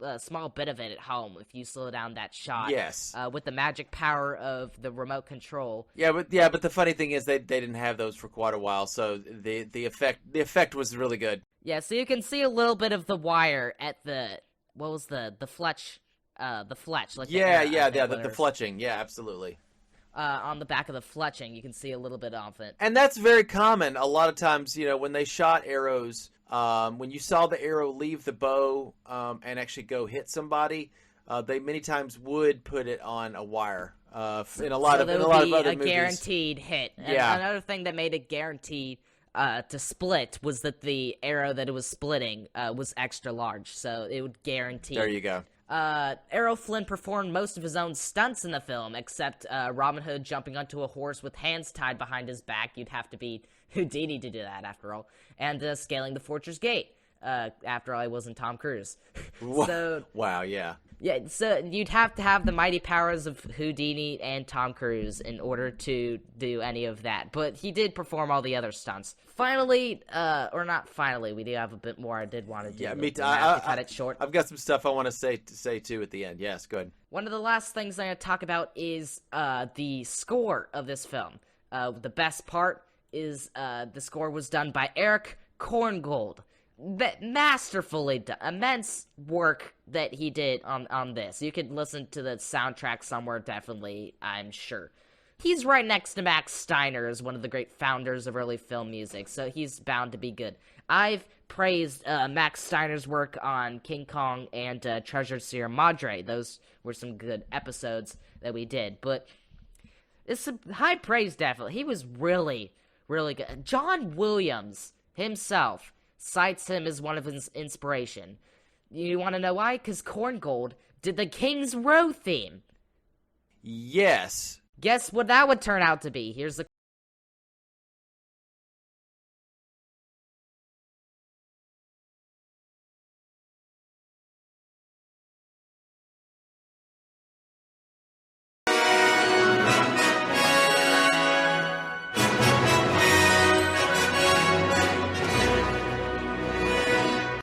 a small bit of it at home if you slow down that shot. Yes. With the magic power of the remote control. Yeah, but the funny thing is they didn't have those for quite a while, so the effect was really good. Yeah, so you can see a little bit of the wire at the fletch, like the fletching, yeah, absolutely. On the back of the fletching, you can see a little bit of it. And that's very common. A lot of times, when they shot arrows, when you saw the arrow leave the bow and actually go hit somebody, they many times would put it on a wire. In a lot of other movies, guaranteed hit. Yeah. And another thing that made it guaranteed to split was that the arrow that it was splitting was extra large, so it would guarantee. There you go. Errol Flynn performed most of his own stunts in the film, except Robin Hood jumping onto a horse with hands tied behind his back. You'd have to be Houdini to do that, after all. And scaling the Fortress Gate. After all, he wasn't Tom Cruise. So, wow, yeah. Yeah, so you'd have to have the mighty powers of Houdini and Tom Cruise in order to do any of that. But he did perform all the other stunts. Finally, or not finally, we do have a bit more I did want to do. Yeah, me too. To cut it short. I've got some stuff I want to say too at the end. Yes, good. One of the last things I'm going to talk about is the score of this film. The best part is the score was done by Eric Korngold. Masterfully done. Immense work that he did on this. You could listen to the soundtrack somewhere, definitely, I'm sure. He's right next to Max Steiner as one of the great founders of early film music, so he's bound to be good. I've praised Max Steiner's work on King Kong and Treasure Sierra Madre. Those were some good episodes that we did, but it's some high praise, definitely. He was really, really good. John Williams himself cites him as one of his inspiration. You want to know why? Because Korngold did the King's Row theme. Yes. Guess what that would turn out to be? Here's the...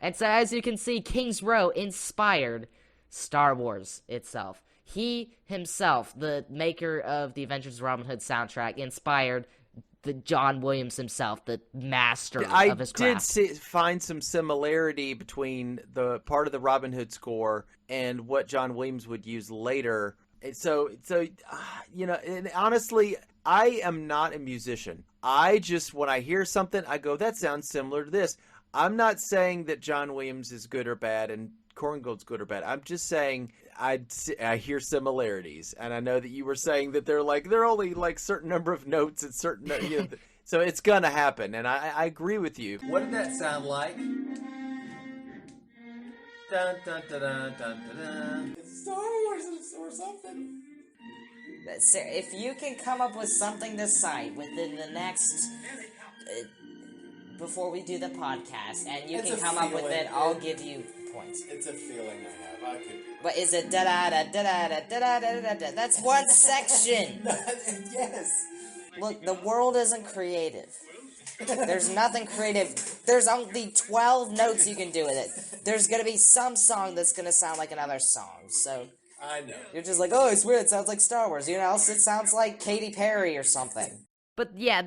And so, as you can see, King's Row inspired Star Wars itself. He himself, the maker of the Adventures of Robin Hood soundtrack, inspired the John Williams himself, the master of his craft. I did find some similarity between the part of the Robin Hood score and what John Williams would use later. So and honestly, I am not a musician. I just, when I hear something, I go, that sounds similar to this. I'm not saying that John Williams is good or bad and Korngold's good or bad. I'm just saying I hear similarities, and I know that you were saying that they're only like certain number of notes and certain so it's gonna happen, and I agree with you. What did that sound like? Dun, dun, dun, dun, dun, dun. It's Star Wars or something. If you can come up with something to cite within the next before we do the podcast, and you can come up with it, I'll give you points. It's a feeling I have. I could. But is it da da da da da da da da da da? That's one section. Yes. Look, the world isn't creative. There's nothing creative. There's only 12 notes you can do with it. There's gonna be some song that's gonna sound like another song. So I know. You're just like, oh, it's weird. It sounds like Star Wars. You know, else it sounds like Katy Perry or something. But yeah,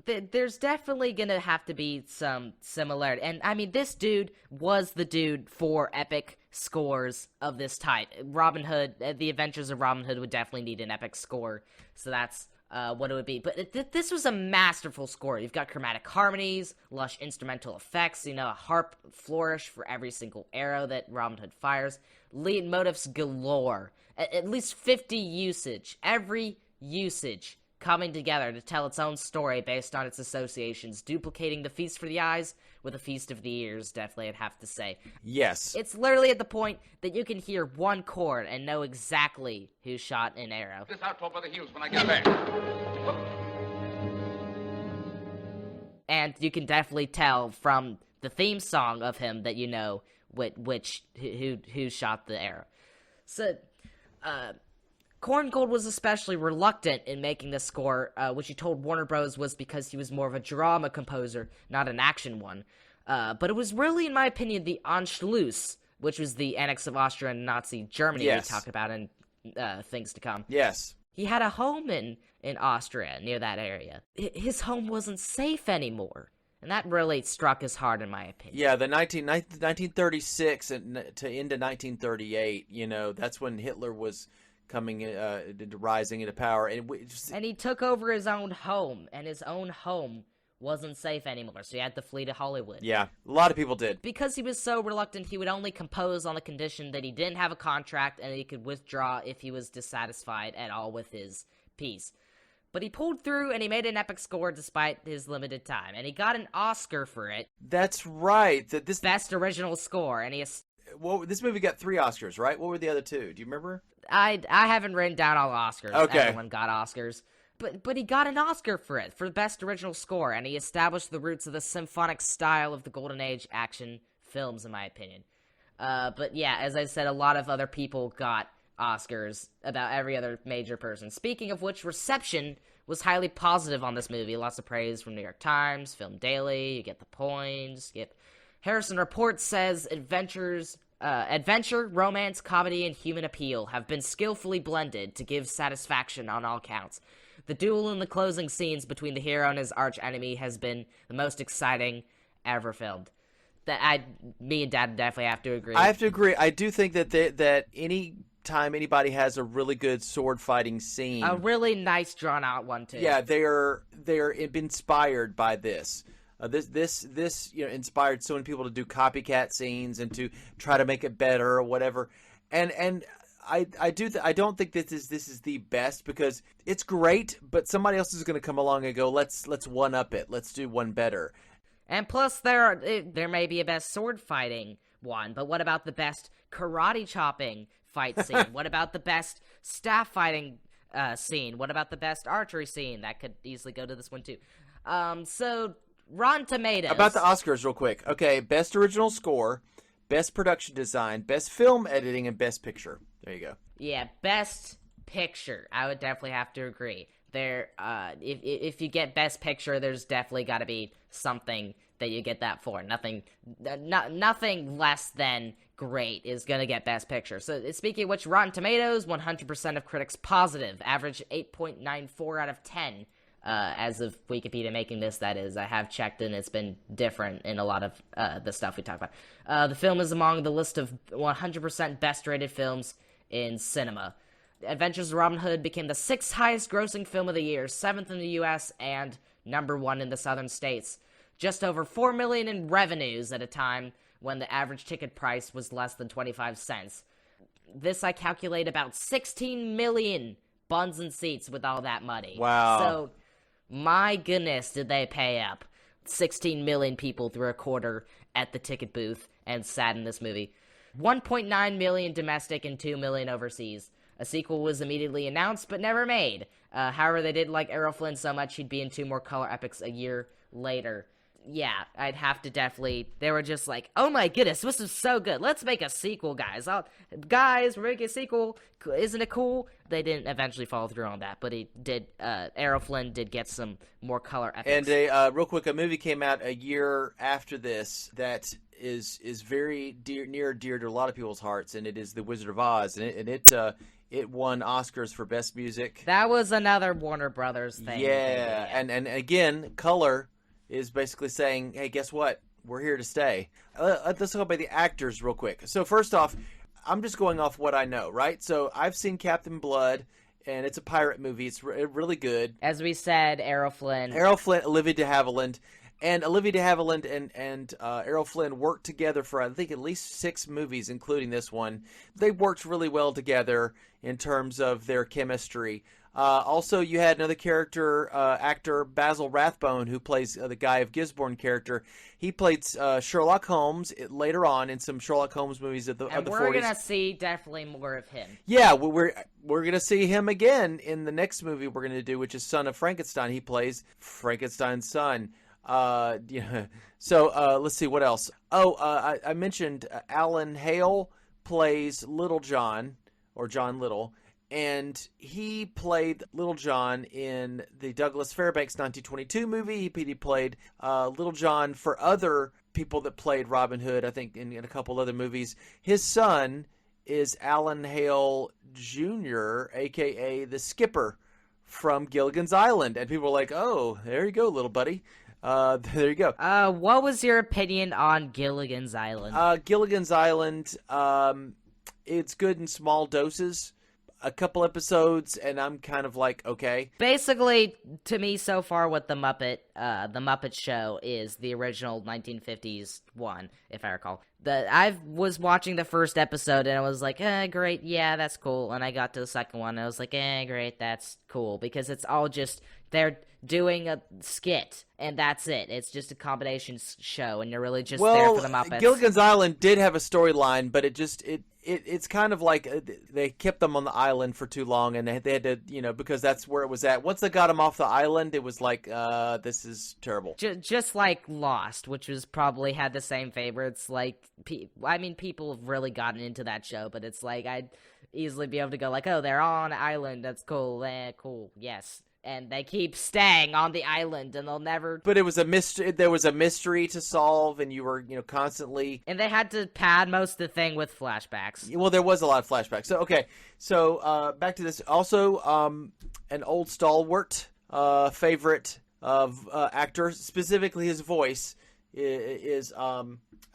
there's definitely gonna have to be some similarity. And I mean, this dude was the dude for epic scores of this type. Robin Hood, The Adventures of Robin Hood would definitely need an epic score. So that's what it would be. But this was a masterful score. You've got chromatic harmonies, lush instrumental effects, a harp flourish for every single arrow that Robin Hood fires, lead motifs galore, at least 50 usage, every usage coming together to tell its own story based on its associations, duplicating the feast for the eyes with a feast of the ears, definitely, I'd have to say. Yes. It's literally at the point that you can hear one chord and know exactly who shot an arrow. This out top of the heels when I get back. And you can definitely tell from the theme song of him that you know who shot the arrow. So, Korngold was especially reluctant in making this score, which he told Warner Bros. Was because he was more of a drama composer, not an action one. But it was really, in my opinion, the Anschluss, which was the annex of Austria and Nazi Germany we talked about in things to come. Yes. He had a home in Austria, near that area. His home wasn't safe anymore. And that really struck us hard, in my opinion. Yeah, the 1936 and to into 1938, you know, that's when Hitler was coming, rising into power. And he took over his own home, and his own home wasn't safe anymore, so he had to flee to Hollywood. Yeah, a lot of people did. Because he was so reluctant, he would only compose on the condition that he didn't have a contract and he could withdraw if he was dissatisfied at all with his piece. But he pulled through, and he made an epic score despite his limited time. And he got an Oscar for it. That's right. This Best Original Score. And well, this movie got 3 Oscars, right? What were the other 2? Do you remember? I haven't written down all the Oscars. Okay. Everyone got Oscars. But he got an Oscar for it, for Best Original Score. And he established the roots of the symphonic style of the Golden Age action films, in my opinion. But yeah, as I said, a lot of other people got Oscars, about every other major person. Speaking of which, reception was highly positive on this movie. Lots of praise from New York Times, Film Daily, you get the points. Harrison Report says adventure, romance, comedy, and human appeal have been skillfully blended to give satisfaction on all counts. The duel in the closing scenes between the hero and his arch-enemy has been the most exciting ever filmed. Me and Dad definitely have to agree. I have to agree. I do think that any time anybody has a really good sword fighting scene, a really nice drawn out one too. Yeah, they're inspired by this. This inspired so many people to do copycat scenes and to try to make it better or whatever. And I don't think this is the best, because it's great, but somebody else is going to come along and go, let's one up it. Let's do one better. And plus, there may be a best sword fighting one, but what about the best karate chopping fight scene? What about the best staff fighting scene? What about the best archery scene? That could easily go to this one too. So Rotten Tomatoes. About the Oscars real quick. Okay, best original score, best production design, best film editing, and best picture. There you go. Yeah, best picture. I would definitely have to agree. If you get best picture, there's definitely got to be something that you get that for. Nothing less than great is gonna get best picture. So speaking of which, Rotten Tomatoes, 100% of critics positive, average 8.94 out of 10. As of Wikipedia making this, that is. I have checked, and it's been different in a lot of the stuff we talk about. The film is among the list of 100% best-rated films in cinema. Adventures of Robin Hood became the 6th highest-grossing film of the year, 7th in the U.S., and number 1 in the southern states. Just over $4 million in revenues at a time when the average ticket price was less than 25 cents. This, I calculate, about 16 million buns and seats with all that money. Wow. So, my goodness, did they pay up. 16 million people threw a quarter at the ticket booth and sat in this movie. 1.9 million domestic and 2 million overseas. A sequel was immediately announced, but never made. However, they did like Errol Flynn so much he'd be in 2 more color epics a year later. Yeah, I'd have to definitely... They were just like, oh my goodness, this is so good. Let's make a sequel, guys. Guys, we're making a sequel. Isn't it cool? They didn't eventually follow through on that, but he did. Errol Flynn did get some more color epics. And real quick, a movie came out a year after this that is very near and dear to a lot of people's hearts, and it is The Wizard of Oz, and it won Oscars for Best Music. That was another Warner Brothers thing. Yeah, and again, color is basically saying, hey, guess what? We're here to stay. Let's talk about the actors real quick. So first off, I'm just going off what I know, right? So I've seen Captain Blood, and it's a pirate movie. It's really good. As we said, Errol Flynn, Olivia de Havilland. And Olivia de Havilland and Errol Flynn worked together for, I think, at least 6 movies, including this one. They worked really well together in terms of their chemistry. Also, you had another actor, Basil Rathbone, who plays the Guy of Gisborne character. He played Sherlock Holmes later on in some Sherlock Holmes movies of the 40s. And we're going to see definitely more of him. Yeah, we're going to see him again in the next movie we're going to do, which is Son of Frankenstein. He plays Frankenstein's son. Yeah. So let's see what else. I mentioned Alan Hale plays Little John, or John Little. and he played Little John in the Douglas Fairbanks 1922 movie. He played Little John for other people that played Robin Hood, I think, in a couple other movies. His son is Alan Hale Jr., a.k.a. the Skipper from Gilligan's Island. And people were like, oh, there you go, little buddy. There you go. What was your opinion on Gilligan's Island? Gilligan's Island, it's good in small doses. A couple episodes, and I'm kind of like, okay. Basically, to me, so far, what the Muppet Show is the original 1950s one, if I recall. I was watching the first episode, and I was like, great, yeah, that's cool. And I got to the second one, and I was like, great, that's cool. Because it's all just, they're doing a skit, and that's it. It's just a combination show, and you're really just there for the Muppets. Gilligan's Island did have a storyline, but it's kind of like they kept them on the island for too long, and they had to, because that's where it was at. Once they got them off the island, it was like, this is terrible. Just like Lost, which was probably had the same favorites. Like, people have really gotten into that show, but it's like I'd easily be able to go like, oh, they're all on an island. That's cool. Cool. Yes. And they keep staying on the island, and they'll never... But it was a mystery. There was a mystery to solve, and you were, constantly... And they had to pad most of the thing with flashbacks. Well, there was a lot of flashbacks. So, okay. So, back to this. Also, an old stalwart favorite of actor, specifically his voice, is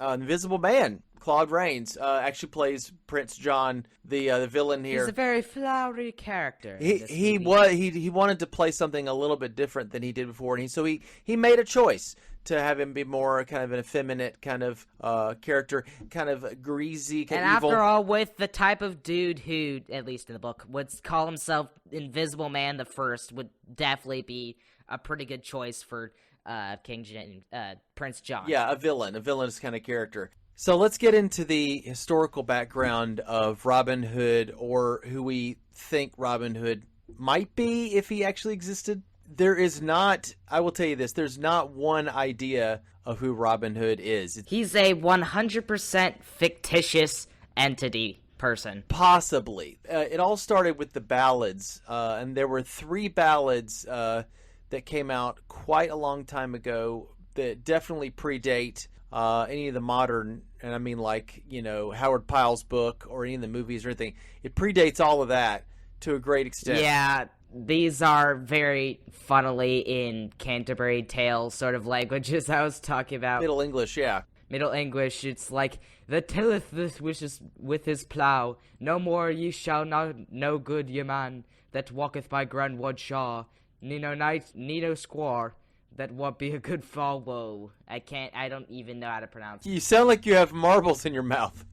Invisible Man. Claude Rains actually plays Prince John, the villain here. He's a very flowery character. He wanted to play something a little bit different than he did before, and so he made a choice to have him be more kind of an effeminate kind of character, kind of greasy, kind of evil. And after all, with the type of dude who, at least in the book, would call himself Invisible Man the First, would definitely be a pretty good choice for Prince John. Yeah, a villainous kind of character. So let's get into the historical background of Robin Hood, or who we think Robin Hood might be if he actually existed. There is not, I will tell you this, there's not one idea of who Robin Hood is. He's a 100% fictitious entity person. Possibly. It all started with the ballads, and there were 3 ballads that came out quite a long time ago that definitely predate any of the modern, and I mean like, Howard Pyle's book or any of the movies or anything. It predates all of that to a great extent. Yeah, these are very funnily in Canterbury Tales sort of languages I was talking about. Middle English, yeah. Middle English, it's like, that telleth this wishes with his plough, no more ye shall not know good ye man, that walketh by Grandwood Shaw, ne no knight, ne no squaw, that what be a good fall woe. I don't even know how to pronounce it. You sound like you have marbles in your mouth.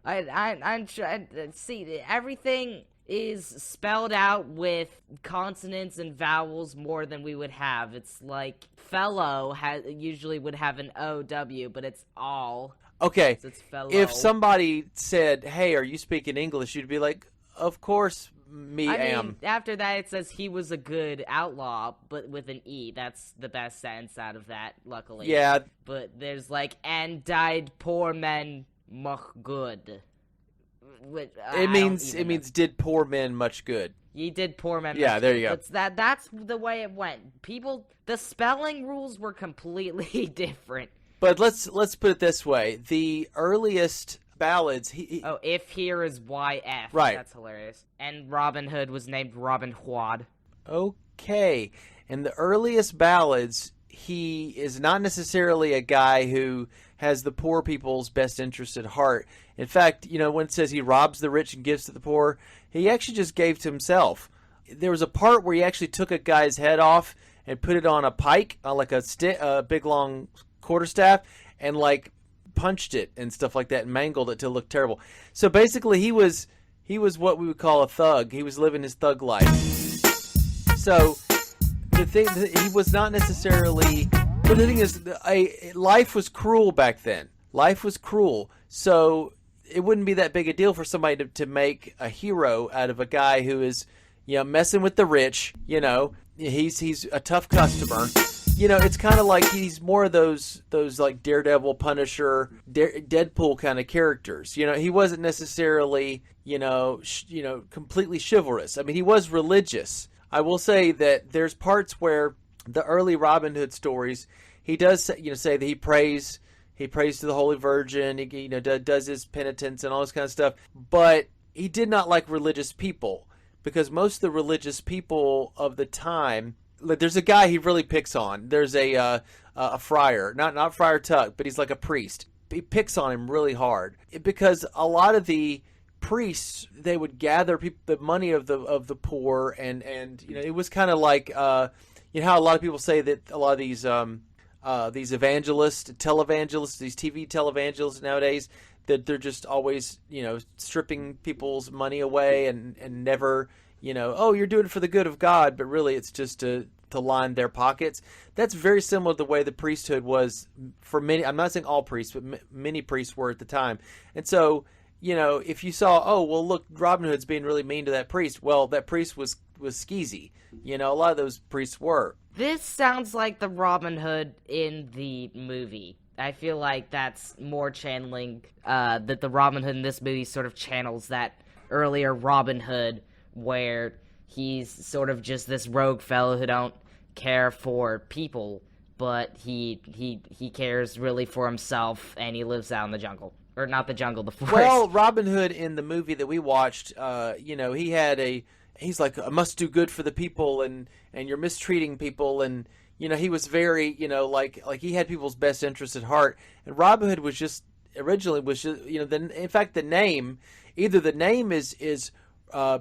I'm trying to see, everything is spelled out with consonants and vowels more than we would have. It's like fellow usually would have an OW, but it's all. Okay, so it's fellow. If somebody said, hey, are you speaking English? You'd be like, of course, I am. After that, it says he was a good outlaw, but with an E. That's the best sentence out of that, luckily. Yeah. But there's like, and died poor men much good. It means did poor men much good. Ye did poor men. Yeah, there you go. That's the way it went. The spelling rules were completely different. But let's put it this way: the earliest ballads. If here is YF. Right. That's hilarious. And Robin Hood was named Robin Hood. Okay. In the earliest ballads, he is not necessarily a guy who has the poor people's best interest at heart. In fact, when it says he robs the rich and gives to the poor, he actually just gave to himself. There was a part where he actually took a guy's head off and put it on a pike, like a big long quarterstaff, and like punched it and stuff like that and mangled it till it looked terrible. So basically he was what we would call a thug. He was living his thug life. So the thing, he was not necessarily, but the thing is, life was cruel back then. Life was cruel. So it wouldn't be that big a deal for somebody to make a hero out of a guy who is, messing with the rich. He's a tough customer. it's kind of like he's more of those like Daredevil, Punisher, Deadpool kind of characters. He wasn't necessarily, completely chivalrous. I mean, he was religious. I will say that there's parts where the early Robin Hood stories, he does, say that he prays to the Holy Virgin, he does his penitence and all this kind of stuff, but he did not like religious people, because most of the religious people of the time, like, there's a guy he really picks on. There's a friar, not Friar Tuck, but he's like a priest. He picks on him really hard because a lot of the priests, they would gather the money of the poor, and it was kind of like how a lot of people say that a lot of these evangelists, televangelists, these TV televangelists nowadays, that they're just always, stripping people's money away and never, oh, you're doing it for the good of God, but really it's just to line their pockets. That's very similar to the way the priesthood was for many. I'm not saying all priests, but many priests were at the time. And so, if you saw, oh, well, look, Robin Hood's being really mean to that priest. Well, that priest was skeezy. A lot of those priests were. This sounds like the Robin Hood in the movie. I feel like that's more channeling, that the Robin Hood in this movie sort of channels that earlier Robin Hood, where he's sort of just this rogue fellow who don't care for people, but he cares really for himself, and he lives out in the jungle. Or not the jungle, the forest. Well, Robin Hood in the movie that we watched, he's like, I must do good for the people, and you're mistreating people, and he was very, like he had people's best interests at heart. And Robin Hood was just originally in fact, the name, either the name is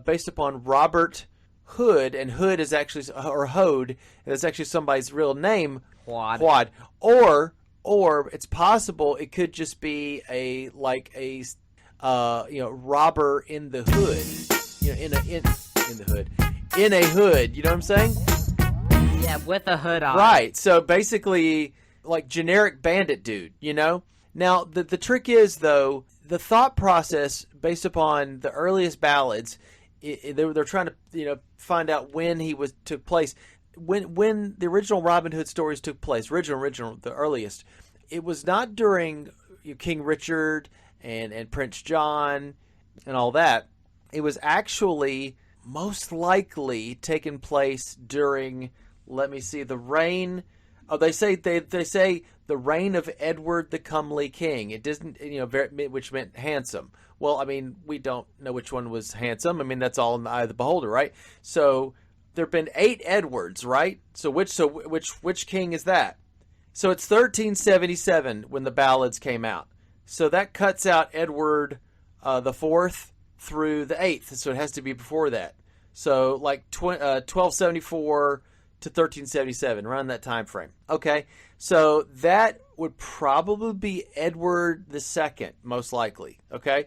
based upon Robert Hood, and Hood is actually, or Hode, and it's actually somebody's real name, Quad, or it's possible it could just be a robber in the hood, in the hood, in a hood. You know what I'm saying? Yeah, with a hood on. Right. So basically, like generic bandit dude. Now the trick is, though, the thought process based upon the earliest ballads, they're trying to find out when he took place. When the original Robin Hood stories took place, the earliest, it was not during King Richard and Prince John and all that. It was actually most likely taken place during, let me see, the reign. Oh, they say the reign of Edward the Comely King. It doesn't, which meant handsome. Well, I mean, we don't know which one was handsome. I mean, that's all in the eye of the beholder, right? So there have been 8 Edwards, right? So which king is that? So it's 1377 when the ballads came out. So that cuts out Edward the Fourth through the 8th. So it has to be before that. So like 1274 to 1377, around that time frame. Okay, so that would probably be Edward II, most likely. Okay,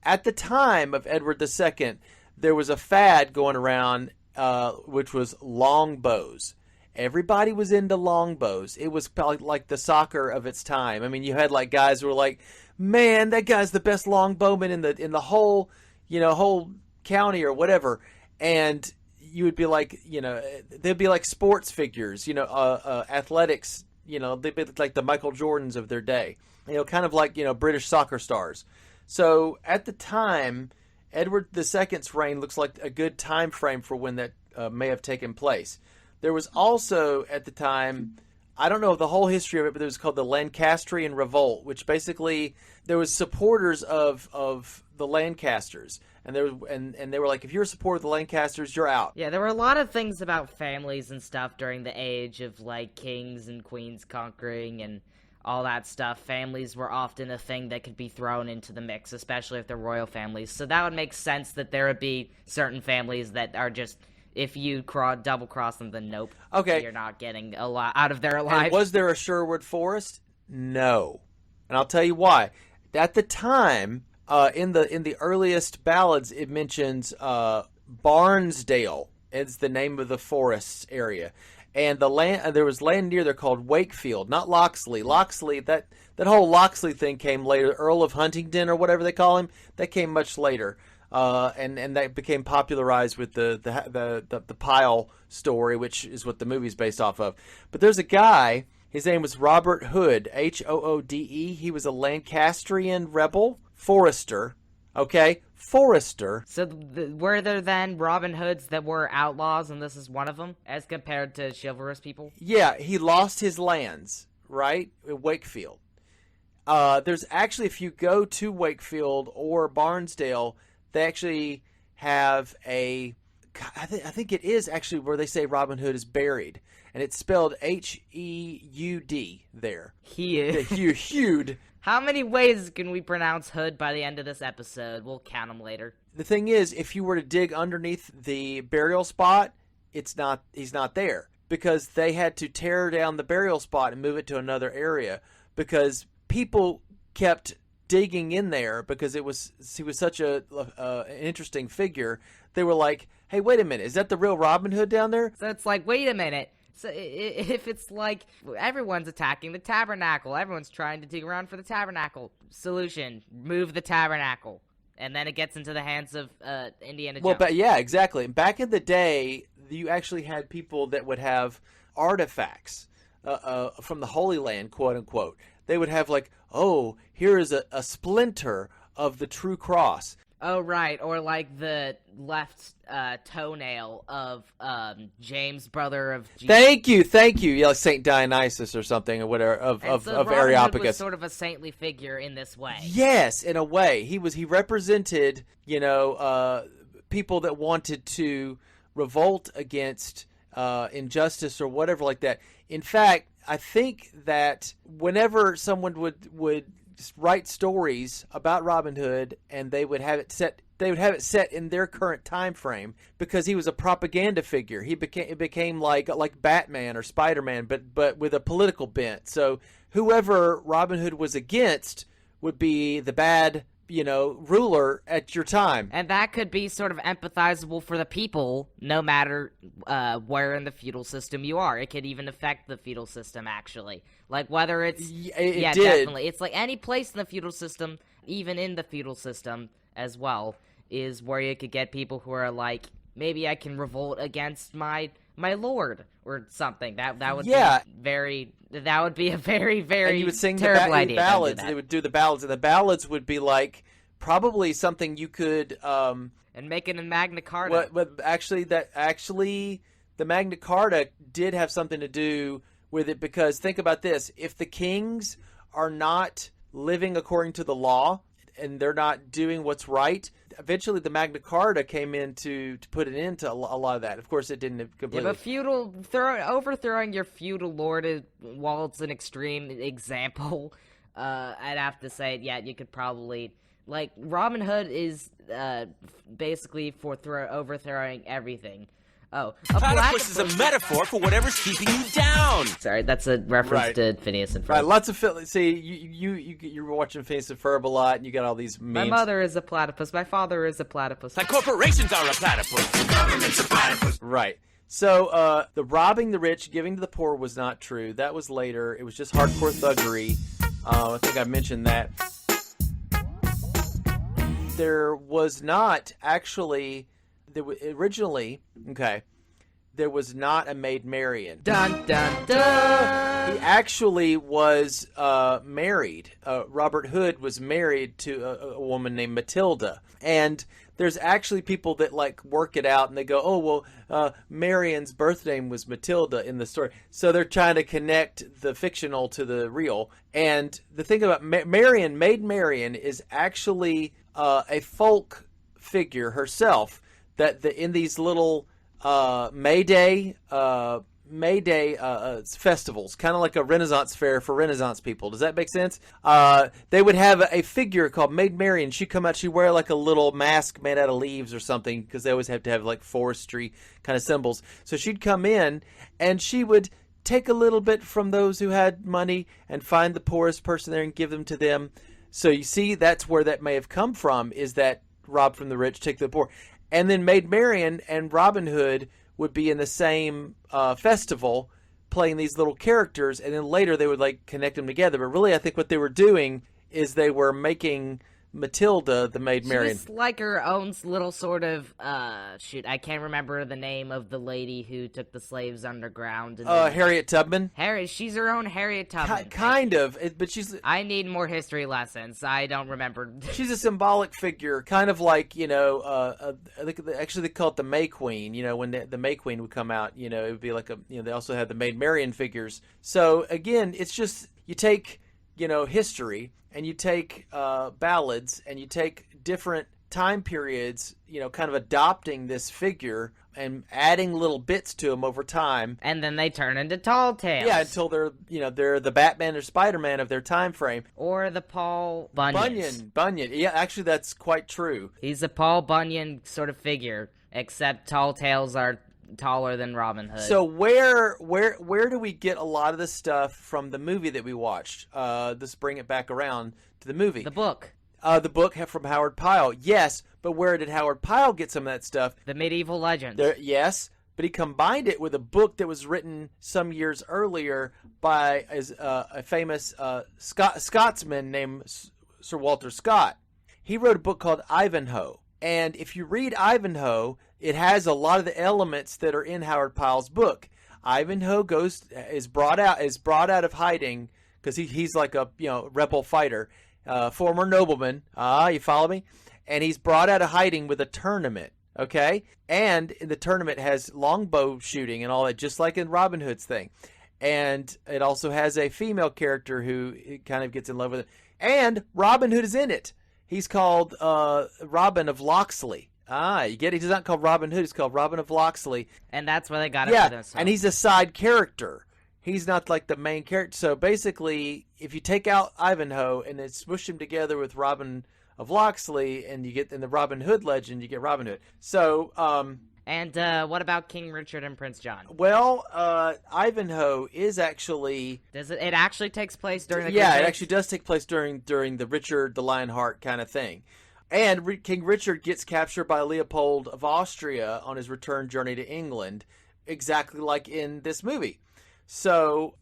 at the time of Edward II, there was a fad going around, which was longbows. Everybody was into longbows. It was probably like the soccer of its time. I mean, you had like guys who were like, "Man, that guy's the best longbowman in the whole, whole county or whatever," and you would be like, they'd be like sports figures, athletics, they'd be like the Michael Jordans of their day, kind of like, British soccer stars. So at the time, Edward II's reign looks like a good time frame for when that may have taken place. There was also at the time, I don't know the whole history of it, but it was called the Lancastrian Revolt, which basically there was supporters of the Lancasters. And they were like, if you're a supporter of the Lancasters, you're out. Yeah, there were a lot of things about families and stuff during the age of, like, kings and queens conquering and all that stuff. Families were often a thing that could be thrown into the mix, especially if they're royal families. So that would make sense that there would be certain families that are just, if you double-cross them, then nope. Okay. You're not getting a lot out of their life. And was there a Sherwood Forest? No. And I'll tell you why. At the time, in the earliest ballads, it mentions Barnesdale. It's the name of the forest area, and there was land near there called Wakefield, not Locksley. Locksley, that whole Locksley thing came later. Earl of Huntingdon or whatever they call him, that came much later. and that became popularized with the Pyle story, which is what the movie's based off of. But there's a guy. His name was Robert Hood, Hoode. He was a Lancastrian rebel, forester. Okay, forester. So were there then Robin Hoods that were outlaws, and this is one of them, as compared to chivalrous people? Yeah, he lost his lands, right, in Wakefield. There's actually, if you go to Wakefield or Barnesdale, they actually have I think it is actually where they say Robin Hood is buried. And it's spelled H-E-U-D there. Hewed. How many ways can we pronounce Hood by the end of this episode? We'll count them later. The thing is, if you were to dig underneath the burial spot, he's not there. Because they had to tear down the burial spot and move it to another area. Because people kept digging in there because he was such an interesting figure. They were like, hey, wait a minute, is that the real Robin Hood down there? So it's like, wait a minute. So if it's like everyone's attacking the tabernacle, everyone's trying to dig around for the tabernacle. Solution, move the tabernacle. And then it gets into the hands of Indiana Jones. Well, but yeah, exactly. Back in the day, you actually had people that would have artifacts from the Holy Land, quote unquote. They would have like, oh, here is a splinter of the true cross. Oh, right. Or like the left toenail of James, brother of Jesus. Thank you. Yeah, like Saint Dionysus or something, or whatever, of Robin Areopagus. Hood was sort of a saintly figure in this way. Yes, in a way. He represented, people that wanted to revolt against injustice or whatever like that. In fact, I think that whenever someone would write stories about Robin Hood, and they would have it set in their current time frame, because he was a propaganda figure. It became like Batman or Spider-Man, but with a political bent. So whoever Robin Hood was against would be the bad, ruler at your time. And that could be sort of empathizable for the people, no matter where in the feudal system you are. It could even affect the feudal system, actually. Like, whether it's... It did. Definitely. It's like any place in the feudal system, even in the feudal system as well, is where you could get people who are like, maybe I can revolt against my lord, or something. That would be very... That would be a very, very and you would sing terrible idea. Ballads. They would do the ballads, and the ballads would be like probably something you could and make it in Magna Carta. But actually, the Magna Carta did have something to do with it, because think about this: if the kings are not living according to the law and they're not doing what's right, eventually the Magna Carta came in to put an end to a lot of that. Of course, it didn't completely. Yeah, but overthrowing your feudal lord, while it's an extreme example, I'd have to say, yeah, you could probably, like, Robin Hood is basically for overthrowing everything. Oh, a platypus is a metaphor for whatever's keeping you down. Sorry, that's a reference to Phineas and Ferb. Right, lots of you're watching Phineas and Ferb a lot, and you got all these memes. My mother is a platypus. My father is a platypus. Like corporations are a platypus. The government's a platypus. Right. So the robbing the rich, giving to the poor was not true. That was later. It was just hardcore thuggery. I think I mentioned that. There was not actually. Originally, there was not a Maid Marian. Dun, dun, dun! He actually was married. Robert Hood was married to a woman named Matilda. And there's actually people that, like, work it out, and they go, oh, well, Marian's birth name was Matilda in the story. So they're trying to connect the fictional to the real. And the thing about Maid Marian is actually a folk figure herself. That in these little May Day festivals, kind of like a Renaissance fair for Renaissance people. Does that make sense? They would have a figure called Maid Marian. She'd come out. She'd wear like a little mask made out of leaves or something, because they always have to have like forestry kind of symbols. So she'd come in, and she would take a little bit from those who had money and find the poorest person there and give them to them. So you see, that's where that may have come from, is that rob from the rich, take the poor. And then Maid Marian and Robin Hood would be in the same festival playing these little characters, and then later they would like connect them together. But really, I think what they were doing is they were making Matilda, the Maid Marian. She's like her own little sort of, I can't remember the name of the lady who took the slaves underground. And Harriet Tubman? She's her own Harriet Tubman. Kind of, but she's... I need more history lessons. I don't remember. She's a symbolic figure, kind of like, actually they call it the May Queen, when the May Queen would come out, it would be like they also had the Maid Marian figures. So, again, it's just, you take, history, and you take ballads, and you take different time periods, kind of adopting this figure and adding little bits to them over time. And then they turn into tall tales. Yeah, until they're the Batman or Spider-Man of their time frame. Or the Paul Bunyan. Bunyan. Yeah, actually that's quite true. He's a Paul Bunyan sort of figure, except tall tales are taller than Robin Hood. So where do we get a lot of the stuff from the movie that we watched? Let's bring it back around to the movie. The book. The book from Howard Pyle. Yes, but where did Howard Pyle get some of that stuff? The medieval legends. Yes, but he combined it with a book that was written some years earlier by a famous Scotsman named Sir Walter Scott. He wrote a book called Ivanhoe. And if you read Ivanhoe, it has a lot of the elements that are in Howard Pyle's book. Ivanhoe is brought out of hiding because he's like a rebel fighter, former nobleman. You follow me? And he's brought out of hiding with a tournament. Okay, and the tournament has longbow shooting and all that, just like in Robin Hood's thing. And it also has a female character who kind of gets in love with it. And Robin Hood is in it. He's called Robin of Locksley. You get it? He's not called Robin Hood. He's called Robin of Locksley. And that's why they got it for this. And he's a side character. He's not like the main character. So basically, if you take out Ivanhoe and then smush him together with Robin of Locksley, and you get in the Robin Hood legend, you get Robin Hood. So, and what about King Richard and Prince John? Well, Ivanhoe is actually... It actually takes place during the Crusades? It actually does take place during the Richard the Lionheart kind of thing. And King Richard gets captured by Leopold of Austria on his return journey to England, exactly like in this movie. So,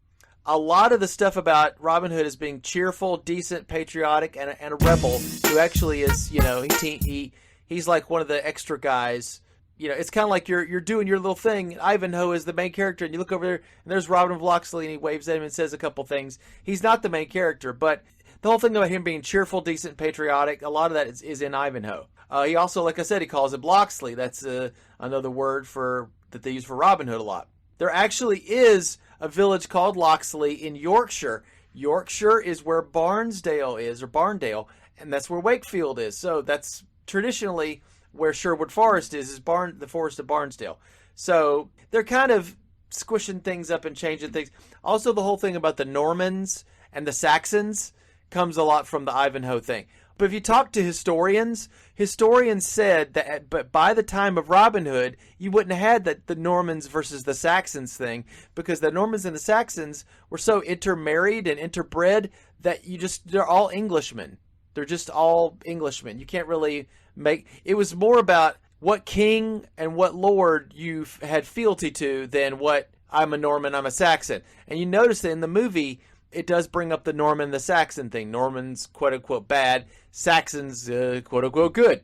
a lot of the stuff about Robin Hood is being cheerful, decent, patriotic, and a rebel who actually is, he's like one of the extra guys. It's kind of like you're doing your little thing. Ivanhoe is the main character, and you look over there, and there's Robin of Locksley, and he waves at him and says a couple things. He's not the main character, but the whole thing about him being cheerful, decent, patriotic, a lot of that is in Ivanhoe. He also, like I said, he calls him Locksley. That's another word that they use for Robin Hood a lot. There actually is a village called Locksley in Yorkshire. Yorkshire is where Barnsdale is, or Barndale, and that's where Wakefield is. So that's traditionally where Sherwood Forest is the Forest of Barnsdale. So they're kind of squishing things up and changing things. Also, the whole thing about the Normans and the Saxons comes a lot from the Ivanhoe thing. But if you talk to historians said that but by the time of Robin Hood, you wouldn't have had the Normans versus the Saxons thing, because the Normans and the Saxons were so intermarried and interbred that they're all Englishmen. They're just all Englishmen. You can't really it was more about what king and what lord you had fealty to than what I'm a Norman, I'm a Saxon. And you notice that in the movie, it does bring up the Norman and the Saxon thing. Normans, quote-unquote, bad. Saxons, quote-unquote, good.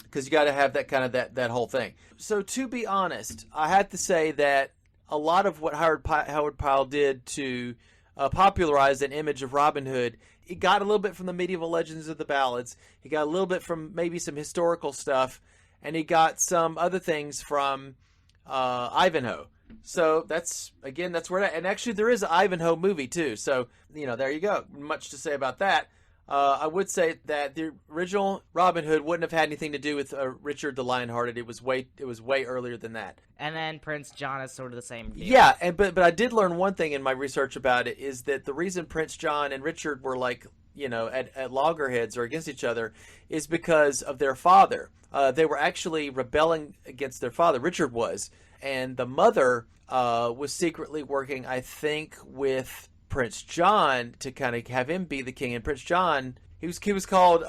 Because you got to have that kind of that whole thing. So to be honest, I have to say that a lot of what Howard Pyle did to popularize an image of Robin Hood, he got a little bit from the medieval legends of the ballads. He got a little bit from maybe some historical stuff. And he got some other things from Ivanhoe. So that's where and actually there is an Ivanhoe movie too. So, there you go. Much to say about that. I would say that the original Robin Hood wouldn't have had anything to do with Richard the Lionhearted. It was way earlier than that. And then Prince John is sort of the same deal. Yeah, but I did learn one thing in my research about it, is that the reason Prince John and Richard were like, at loggerheads or against each other is because of their father. They were actually rebelling against their father. Richard was. And the mother was secretly working, I think, with Prince John to kind of have him be the king. And Prince John, he was called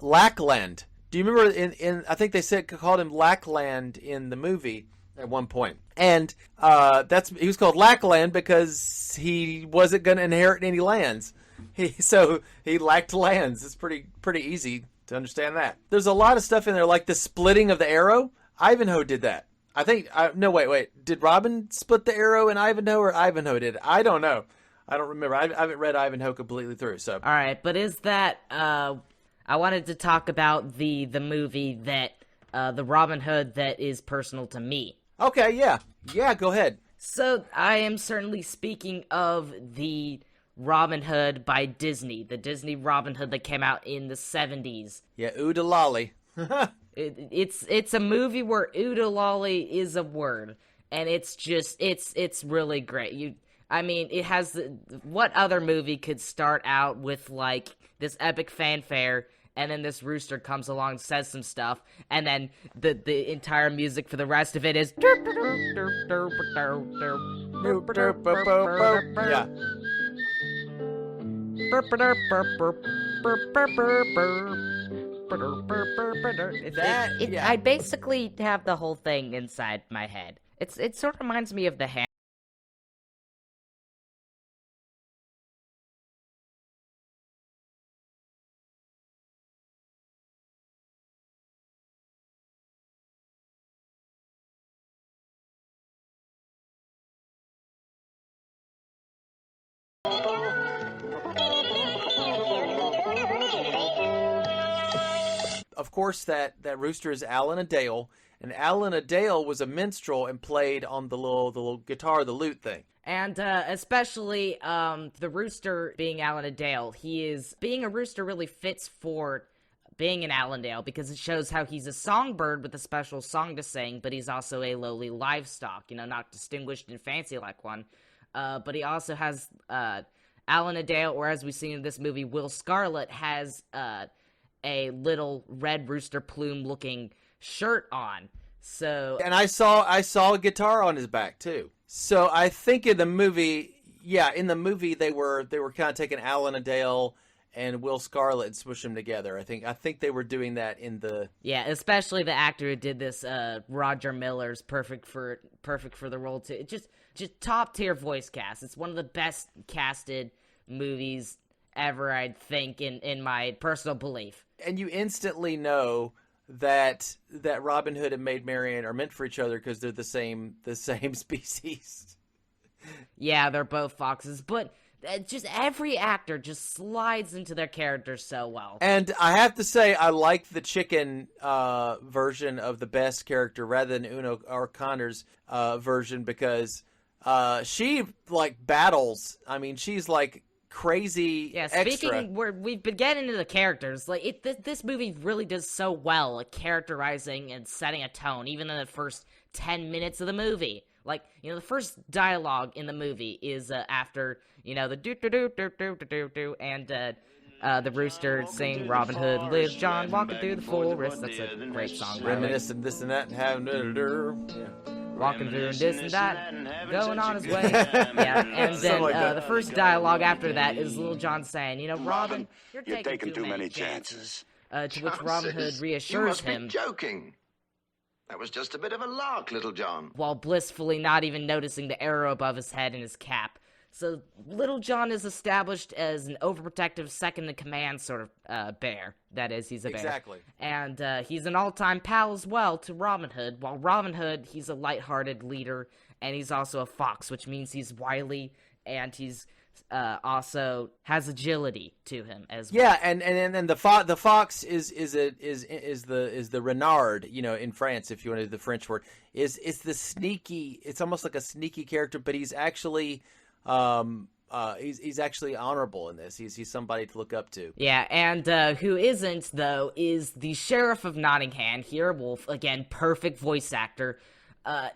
Lackland. Do you remember? I think they called him Lackland in the movie at one point. And he was called Lackland because he wasn't going to inherit any lands. So he lacked lands. It's pretty easy to understand that. There's a lot of stuff in there, like the splitting of the arrow. Ivanhoe did that. I think, no, wait. Did Robin split the arrow in Ivanhoe, or Ivanhoe did it? I don't know. I don't remember. I haven't read Ivanhoe completely through, so. All right, but is that, I wanted to talk about the movie that, the Robin Hood that is personal to me. Okay, yeah. Yeah, go ahead. So, I am certainly speaking of the Robin Hood by Disney, the Disney Robin Hood that came out in the 70s. Yeah, Oodalali. It's a movie where Oodalali is a word, and it's really great. It has what other movie could start out with like this epic fanfare, and then this rooster comes along, says some stuff, and then the entire music for the rest of it is Yeah. I basically have the whole thing inside my head. It sort of reminds me of the hand. Of course, that rooster is Alan Adale, and Alan Adale was a minstrel and played on the little guitar, the lute thing. And especially the rooster being Alan Adale, being a rooster really fits for being an Allendale because it shows how he's a songbird with a special song to sing, but he's also a lowly livestock, not distinguished and fancy like one. But he also has Alan Adale, or as we see in this movie, Will Scarlet has a little red rooster plume looking shirt on. So, and I saw a guitar on his back too. So I think in the movie, they were kind of taking Alan Adale and Will Scarlet and smush them together. I think they were doing that in the especially the actor who did this, Roger Miller's perfect for the role too. Just top tier voice cast. It's one of the best casted movies ever, I think, in my personal belief. And you instantly know that Robin Hood and Maid Marian are meant for each other because they're the same species. Yeah, they're both foxes, but just every actor just slides into their characters so well. And I have to say, I like the chicken version of the best character rather than Uno O'Connor's version because she battles. I mean, she's like crazy. Yeah, extra. we've been getting into the characters. This movie really does so well at characterizing and setting a tone, even in the first 10 minutes of the movie. The first dialogue in the movie is after, the do-do-do-do-do-do-do, and the rooster singing Robin Hood lives John walking through the forest. That's a great song. Reminiscing this and that and having walking through this and that, going on his way. Yeah, and then the first dialogue after that is Little John saying, Robin, you're taking too many chances. To which Robin Hood reassures him. You must be joking. That was just a bit of a lark, Little John. While blissfully not even noticing the arrow above his head and his cap. So Little John is established as an overprotective second-in-command sort of bear. That is, he's a bear. Exactly. And he's an all-time pal as well to Robin Hood. While Robin Hood, he's a lighthearted leader, and he's also a fox, which means he's wily, and he's also has agility to him as well. Yeah, and the fox is the renard, in France, if you want to do the French word, is the sneaky. It's almost like a sneaky character, but he's actually he's actually honorable in this. He's somebody to look up to. Yeah, and who isn't though is the Sheriff of Nottingham here, Wolf. Again, perfect voice actor.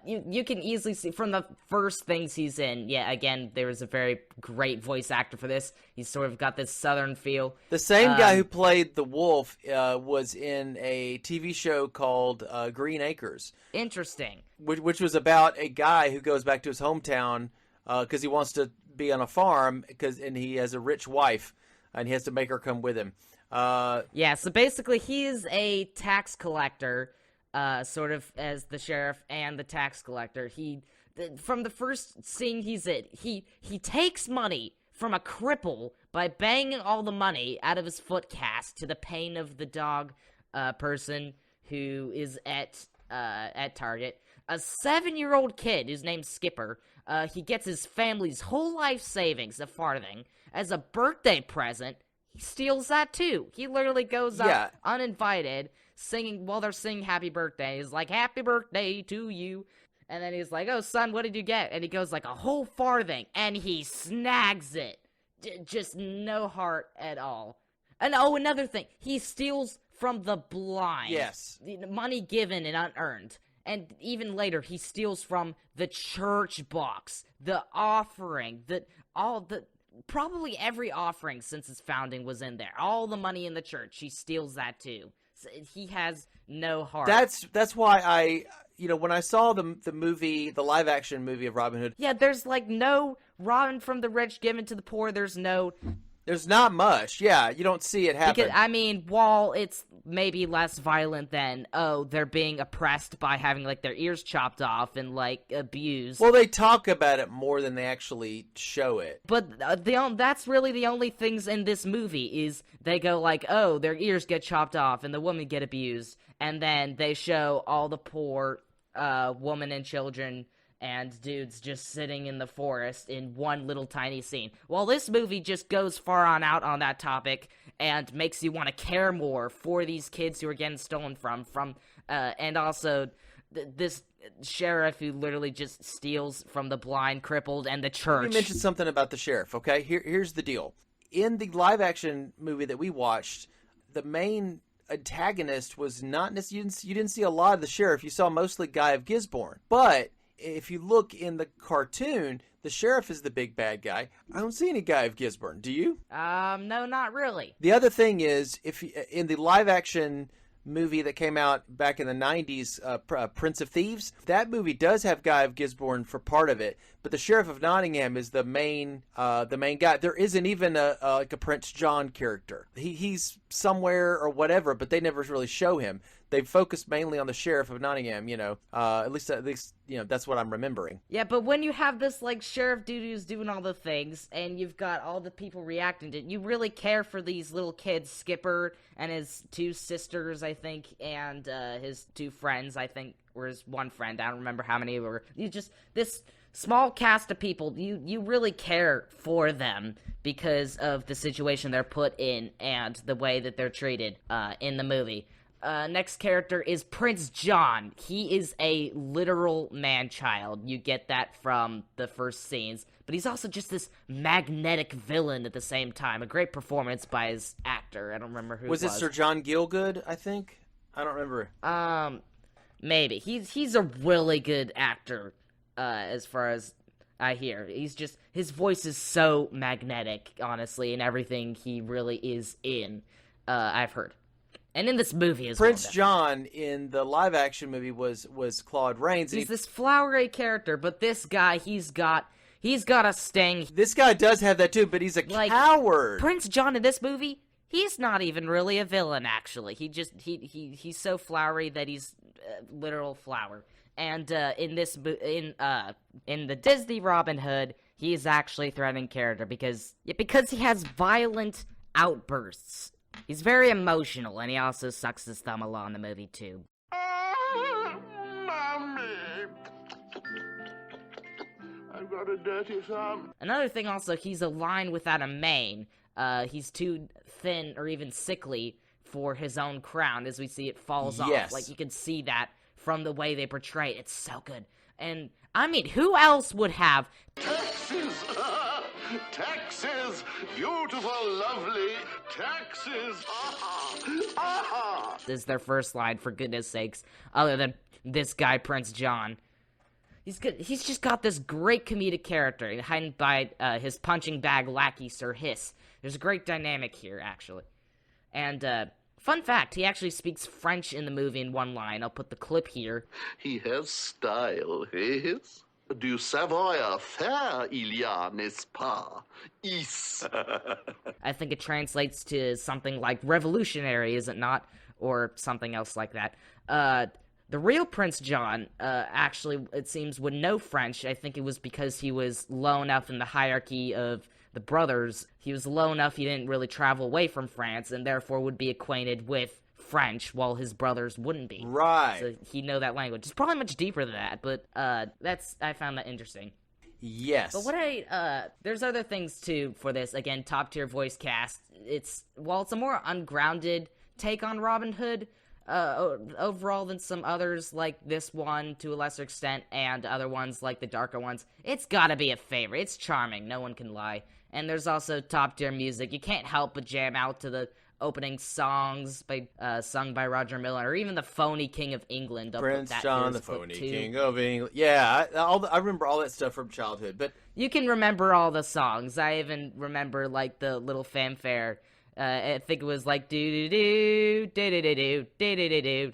You can easily see from the first things he's in. Yeah, again, there was a very great voice actor for this. He's sort of got this southern feel. The same guy who played the wolf was in a TV show called Green Acres. Interesting. Which was about a guy who goes back to his hometown because he wants to be on a farm and he has a rich wife and he has to make her come with him. Yeah, so basically he is a tax collector. Sort of as the sheriff and the tax collector. From the first scene he's in, he takes money from a cripple by banging all the money out of his foot cast to the pain of the dog person who is at Target. A 7-year-old kid whose name's Skipper, he gets his family's whole life savings, a farthing, as a birthday present. He steals that too. He literally goes up uninvited, singing while they're singing happy birthday. He's like, happy birthday to you. And then he's like, oh, son, what did you get? And he goes like a whole farthing, and he snags it. Just no heart at all. And oh, another thing, he steals from the blind. Yes. Money given and unearned. And even later, he steals from the church box, the offering, probably every offering since its founding was in there. All the money in the church, he steals that too. So he has no heart. That's why when I saw the movie, the live action movie of Robin Hood. Yeah, there's like no robbing from the rich, given to the poor. There's not much. Yeah, you don't see it happen. Because, I mean, while it's maybe less violent than, they're being oppressed by having, like, their ears chopped off and, like, abused. Well, they talk about it more than they actually show it. But that's really the only things in this movie is they go, like, oh, their ears get chopped off and the women get abused. And then they show all the poor women and children and dudes just sitting in the forest in one little tiny scene. Well, this movie just goes far on out on that topic and makes you want to care more for these kids who are getting stolen from and also this sheriff who literally just steals from the blind, crippled, and the church. You mentioned something about the sheriff, okay? Here's the deal. In the live-action movie that we watched, the main antagonist was not necessarily... You didn't see a lot of the sheriff. You saw mostly Guy of Gisborne. But if you look in the cartoon, the sheriff is the big bad guy. I don't see any Guy of Gisborne. Do you? No, not really. The other thing is, in the live-action movie that came out back in the 90s, Prince of Thieves, that movie does have Guy of Gisborne for part of it, but the Sheriff of Nottingham is the main guy. There isn't even a Prince John character. He's somewhere or whatever, but they never really show him. They focus mainly on the Sheriff of Nottingham, at least that's what I'm remembering. Yeah, but when you have this, like, sheriff dude who's doing all the things, and you've got all the people reacting to it, you really care for these little kids, Skipper and his 2 sisters, I think, and his 2 friends, I think, or his 1 friend, I don't remember how many were. This small cast of people, you really care for them because of the situation they're put in and the way that they're treated in the movie. Next character is Prince John. He is a literal man-child. You get that from the first scenes. But he's also just this magnetic villain at the same time. A great performance by his actor. I don't remember who was it. Was it Sir John Gielgud, I think? I don't remember. Maybe. He's a really good actor, as far as I hear. His voice is so magnetic, honestly, in everything he really is in, I've heard. And in this movie as Prince John in the live-action movie was Claude Rains. He's this flowery character, but this guy, he's got a sting. This guy does have that too, but he's a coward. Prince John in this movie, he's not even really a villain, actually. He's so flowery that he's literal flower. And in the Disney Robin Hood, he is actually a threatening character because he has violent outbursts. He's very emotional, and he also sucks his thumb a lot in the movie, too. Mommy! I've got a dirty thumb. Another thing also, he's a lion without a mane. He's too thin or even sickly for his own crown, as we see it falls off. Like, you can see that from the way they portray it. It's so good. And, I mean, who else would have... Taxes! Taxes! Beautiful, lovely taxes! This is their first line, for goodness sakes, other than this guy, Prince John. He's good. He's just got this great comedic character, hidden by his punching bag lackey, Sir Hiss. There's a great dynamic here, actually. And, fun fact, he actually speaks French in the movie in one line. I'll put the clip here. He has style, Hiss. Du savoir faire, il y a, n'est-ce pas? Is. I think it translates to something like revolutionary, is it not? Or something else like that. The real Prince John, actually, it seems, would know French. I think it was because he was low enough in the hierarchy of the brothers, he was low enough he didn't really travel away from France, and therefore would be acquainted with French, while his brothers wouldn't be. Right. So he'd know that language. It's probably much deeper than that, but I found that interesting. Yes. But there's other things too for this. Again, top tier voice cast. While it's a more ungrounded take on Robin Hood, overall than some others like this one to a lesser extent, and other ones like the darker ones, it's gotta be a favorite. It's charming, no one can lie. And there's also top tier music. You can't help but jam out to the opening songs sung by Roger Miller, or even the phony King of England. Prince John, the phony King of England. Yeah, I remember all that stuff from childhood. But you can remember all the songs. I even remember like the little fanfare. I think it was like do do do do do do do do do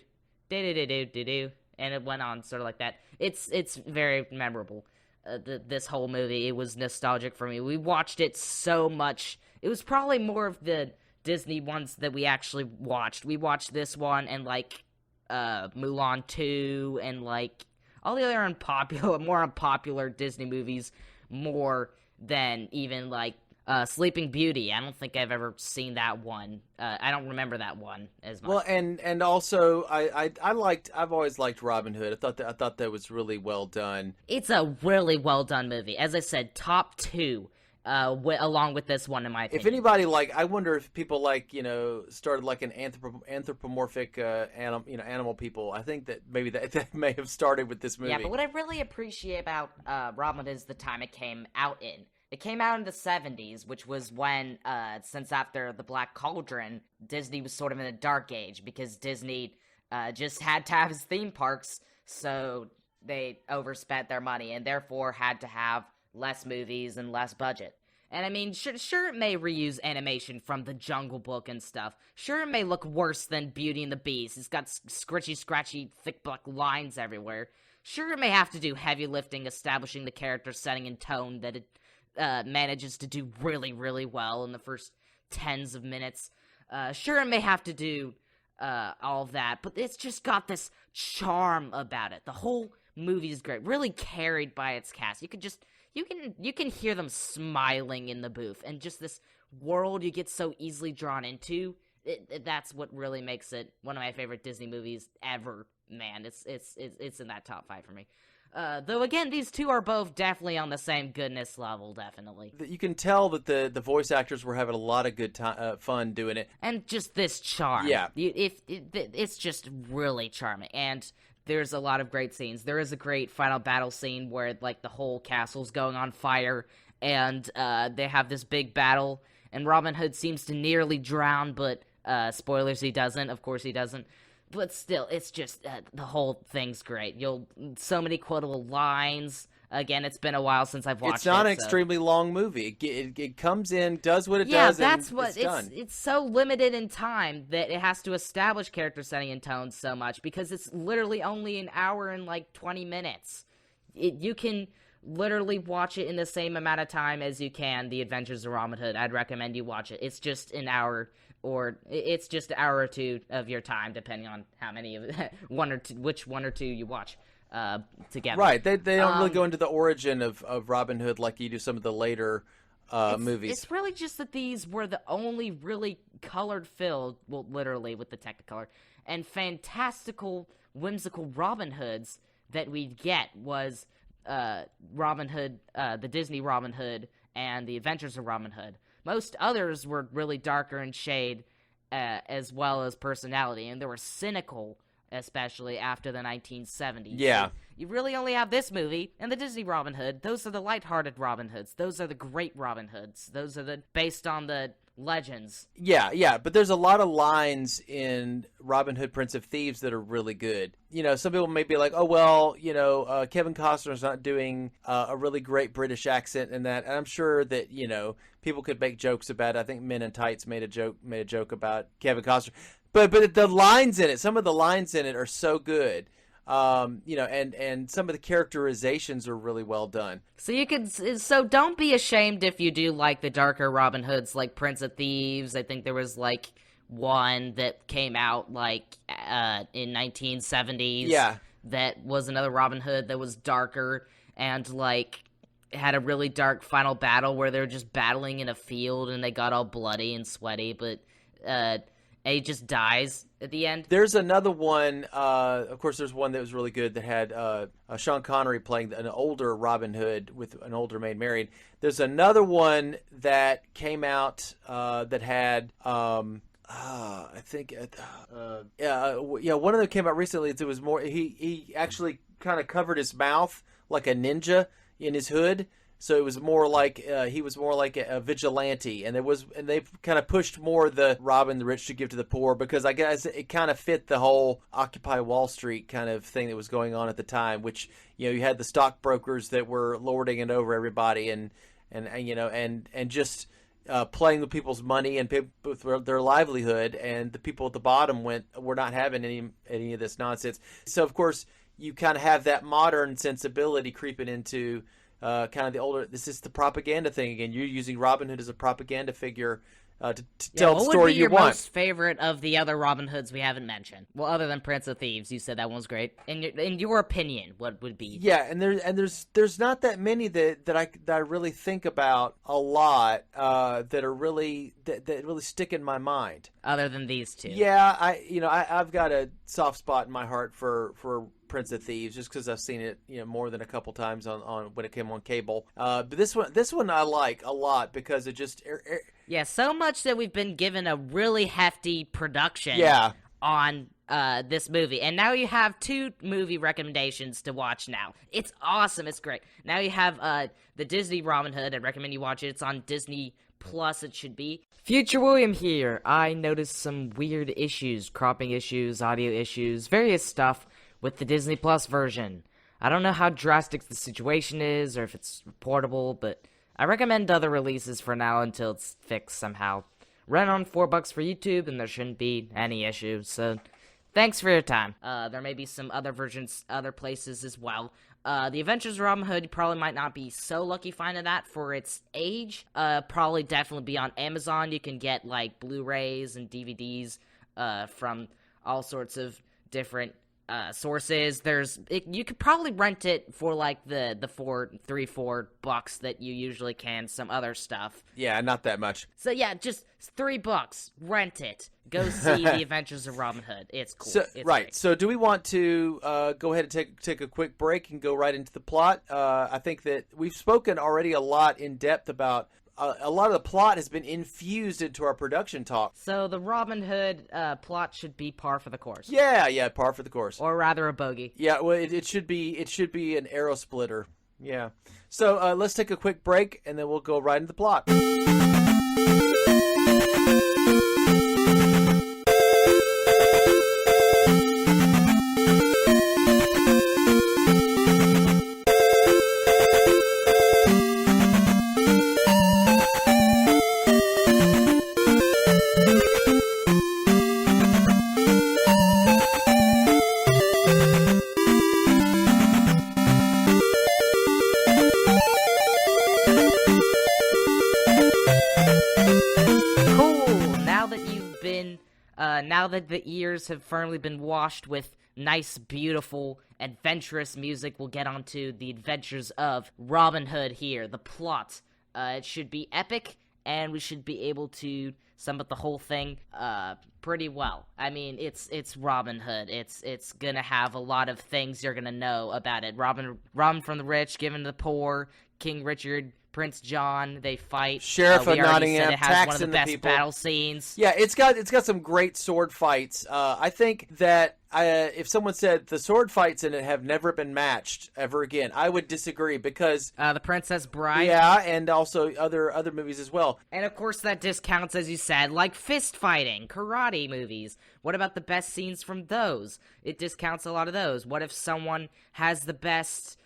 do do do do do, and it went on sort of like that. It's very memorable. This whole movie, it was nostalgic for me. We watched it so much. It was probably more of the Disney ones that we actually watched. We watched this one and like Mulan 2 and like all the other more unpopular Disney movies more than even like Sleeping Beauty. I don't think I've ever seen that one. I don't remember that one as much. Well, and also I've always liked Robin Hood. I thought that was really well done. It's a really well done movie. As I said, top 2. Along with this one, in my opinion. If anybody I wonder if people started like an anthropomorphic, animal people. I think that maybe that may have started with this movie. Yeah, but what I really appreciate about Robin Hood is the time it came out in. It came out in the 70s, which was when, since after the Black Cauldron, Disney was sort of in a dark age, because Disney just had to have his theme parks, so they overspent their money, and therefore had to have less movies and less budget. And I mean, sure it may reuse animation from the Jungle Book and stuff. Sure it may look worse than Beauty and the Beast. It's got scratchy, thick black lines everywhere. Sure it may have to do heavy lifting establishing the character setting and tone that it manages to do really, really well in the first tens of minutes. Sure it may have to do all of that, but it's just got this charm about it. The whole movie is great, really carried by its cast. You can hear them smiling in the booth, and just this world you get so easily drawn into. That's what really makes it one of my favorite Disney movies ever. Man, it's in that top 5 for me. Though again, these two are both definitely on the same goodness level. Definitely, you can tell that the voice actors were having a lot of good fun doing it, and just this charm. Yeah, it's just really charming, and there's a lot of great scenes. There is a great final battle scene where like the whole castle's going on fire, and they have this big battle, and Robin Hood seems to nearly drown, but spoilers, he doesn't. Of course, he doesn't. But still, it's just the whole thing's great. So many quotable lines. Again, it's been a while since I've watched it. It's not an extremely long movie. It comes in, does what it does, yeah, that's and what it's done. It's so limited in time that it has to establish character setting and tone so much, because it's literally only an hour and like 20 minutes. You can literally watch it in the same amount of time as you can The Adventures of Robin Hood. I'd recommend you watch it. It's just an hour, or it's just an hour or two of your time, depending on how many of which one or two you watch together. Right. They don't really go into the origin of Robin Hood like you do some of the later movies. It's really just that these were the only really colored filled, well, literally with the Technicolor, and fantastical, whimsical Robin Hoods that we'd get was Robin Hood, the Disney Robin Hood, and The Adventures of Robin Hood. Most others were really darker in shade, as well as personality, and they were cynical, especially after the 1970s. Yeah. So you really only have this movie and the Disney Robin Hood. Those are the lighthearted Robin Hoods. Those are the great Robin Hoods. Those are based on the legends. Yeah, but there's a lot of lines in Robin Hood, Prince of Thieves that are really good. Some people may be like, oh, well, Kevin Costner's not doing a really great British accent in that. And I'm sure that, people could make jokes about it. I think Men in Tights made a joke about Kevin Costner. But the lines in it, some of the lines in it are so good. And some of the characterizations are really well done. So don't be ashamed if you do like the darker Robin Hoods, like Prince of Thieves. I think there was like one that came out like in 1970s. Yeah. That was another Robin Hood that was darker, and like had a really dark final battle where they were just battling in a field and they got all bloody and sweaty, but A just dies at the end. There's another one, of course there's one that was really good that had Sean Connery playing an older Robin Hood with an older Maid Marian. There's another one that came out that had, I think, one of them came out recently. It was more, he actually kind of covered his mouth like a ninja in his hood. So it was more like he was more like a vigilante, and they kind of pushed more the robbing the rich to give to the poor, because I guess it kind of fit the whole Occupy Wall Street kind of thing that was going on at the time, which you had the stockbrokers that were lording it over everybody, and just playing with people's money and with their livelihood, and the people at the bottom were not having any of this nonsense. So of course you kind of have that modern sensibility creeping into. Kind of the older. This is the propaganda thing again. You're using Robin Hood as a propaganda figure to tell the story you want. What would be your most favorite of the other Robin Hoods we haven't mentioned? Well, other than Prince of Thieves, you said that one was great. In your opinion, what would be? Yeah, and there's not that many that I really think about a lot that are really that really stick in my mind. Other than these two. Yeah, I've got a soft spot in my heart for Prince of Thieves, just because I've seen it more than a couple times on when it came on cable. But this one I like a lot because it just so much that we've been given a really hefty production on this movie, and now you have 2 movie recommendations to watch now. It's awesome. It's great. Now you have the Disney Robin Hood. I recommend you watch it. It's on Disney Plus, it should be. Future William here. I noticed some weird issues, cropping issues, audio issues, various stuff with the Disney Plus version. I don't know how drastic the situation is or if it's reportable, but I recommend other releases for now until it's fixed somehow. Run on $4 for YouTube and there shouldn't be any issues, so thanks for your time. There may be some other versions other places as well. The Adventures of Robin Hood, you probably might not be so lucky finding that for its age. Probably definitely be on Amazon. You can get like Blu-rays and DVDs from all sorts of different sources. You could probably rent it for like the $4 that you usually can some other stuff. Yeah, not that much. So yeah, just $3. Rent it. Go see The Adventures of Robin Hood. It's cool. So, it's right. Great. So do we want to go ahead and take a quick break and go right into the plot? I think that we've spoken already a lot in depth about a lot of the plot has been infused into our production talk. So the Robin Hood plot should be par for the course. Yeah, par for the course. Or rather a bogey. Yeah, well, it should be an arrow splitter. Yeah. So let's take a quick break, and then we'll go right into the plot. Now that the ears have firmly been washed with nice, beautiful, adventurous music, we'll get on to the adventures of Robin Hood here. The plot. It should be epic, and we should be able to sum up the whole thing pretty well. I mean, it's Robin Hood. It's gonna have a lot of things you're gonna know about it. Robin from the rich, given to the poor, King Richard, Prince John, they fight. Sheriff of Nottingham, it has one of the taxing best people. battle scenes. Yeah, it's got some great sword fights. I think that if someone said the sword fights in it have never been matched ever again, I would disagree because The Princess Bride. Yeah, and also other movies as well. And of course that discounts, as you said, like fist fighting, karate movies. What about the best scenes from those? It discounts a lot of those. What if someone has the best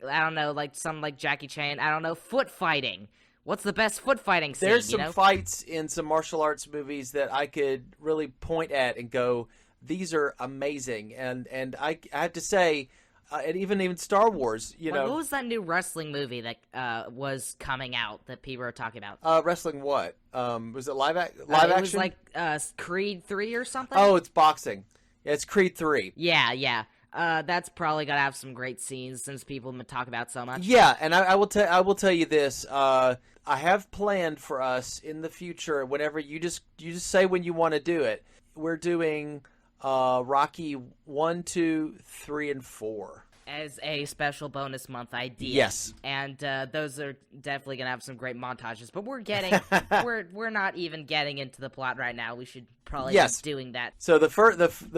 I don't know, like some like Jackie Chan, I don't know, foot fighting. What's the best foot fighting scene? There's some fights in some martial arts movies that I could really point at and go, these are amazing. And I have to say, and even Star Wars, What was that new wrestling movie that was coming out that people are talking about? Wrestling what? Was it live action? It was like Creed 3 or something? Oh, it's boxing. Yeah, it's Creed 3. Yeah. That's probably gonna have some great scenes since people talk about so much. Yeah, and I will tell you this. I have planned for us in the future. Whenever you just say when you want to do it. We're doing Rocky 1, 2, 3, and 4 as a special bonus month idea. Yes, and those are definitely gonna have some great montages. But we're getting we're not even getting into the plot right now. We should probably be doing that. So the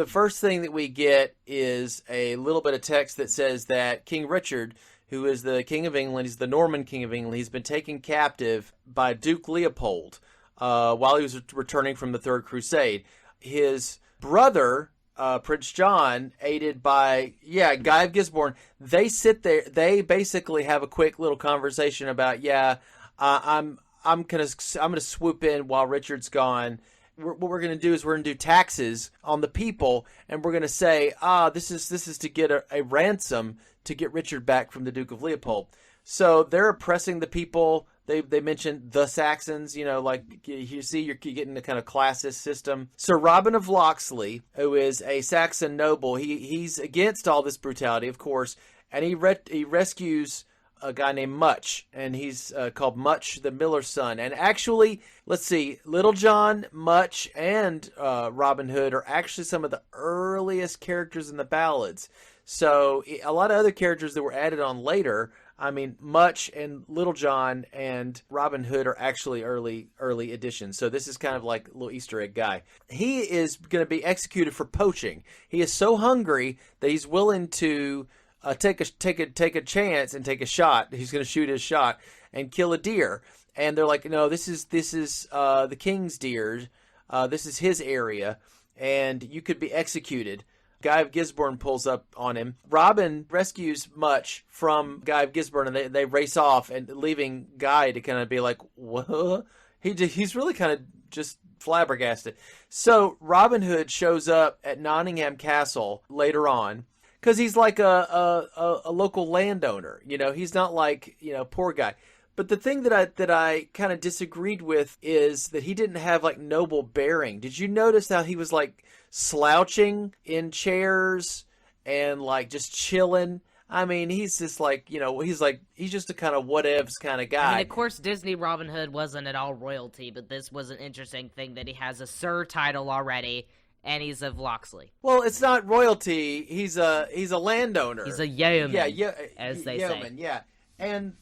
first thing that we get is a little bit of text that says that King Richard, who is the King of England, he's the Norman King of England, he's been taken captive by Duke Leopold while he was returning from the Third Crusade. His brother, Prince John, aided by Guy of Gisborne, they sit there. They basically have a quick little conversation about I'm gonna swoop in while Richard's gone. What we're gonna do is we're gonna do taxes on the people, and we're gonna say this is to get a ransom to get Richard back from the Duke of Leopold. So they're oppressing the people. They mentioned the Saxons, like you see, you're getting the kind of classist system. Sir Robin of Locksley, who is a Saxon noble, he's against all this brutality, of course, and he rescues a guy named Much, and he's called Much the Miller's son. And actually, let's see, Little John, Much, and Robin Hood are actually some of the earliest characters in the ballads. So a lot of other characters that were added on later. I mean, Much and Little John and Robin Hood are actually early additions. So this is kind of like a little Easter egg guy. He is going to be executed for poaching. He is so hungry that he's willing to take a chance and take a shot. He's going to shoot his shot and kill a deer. And they're like, no, this is the king's deer. This is his area, and you could be executed. Guy of Gisborne pulls up on him. Robin rescues Much from Guy of Gisborne, and they race off, and leaving Guy to kind of be like, what? He's really kind of just flabbergasted. So Robin Hood shows up at Nottingham Castle later on, because he's like a local landowner. He's not like, poor guy. But the thing that I kind of disagreed with is that he didn't have like noble bearing. Did you notice how he was like slouching in chairs and like just chilling? I mean, he's just like, he's just a kind of whatevs kind of guy. I mean, of course, Disney Robin Hood wasn't at all royalty, but this was an interesting thing that he has a Sir title already, and he's of Locksley. Well, it's not royalty. He's a landowner. He's a yeoman, as they yeoman, say. Yeah.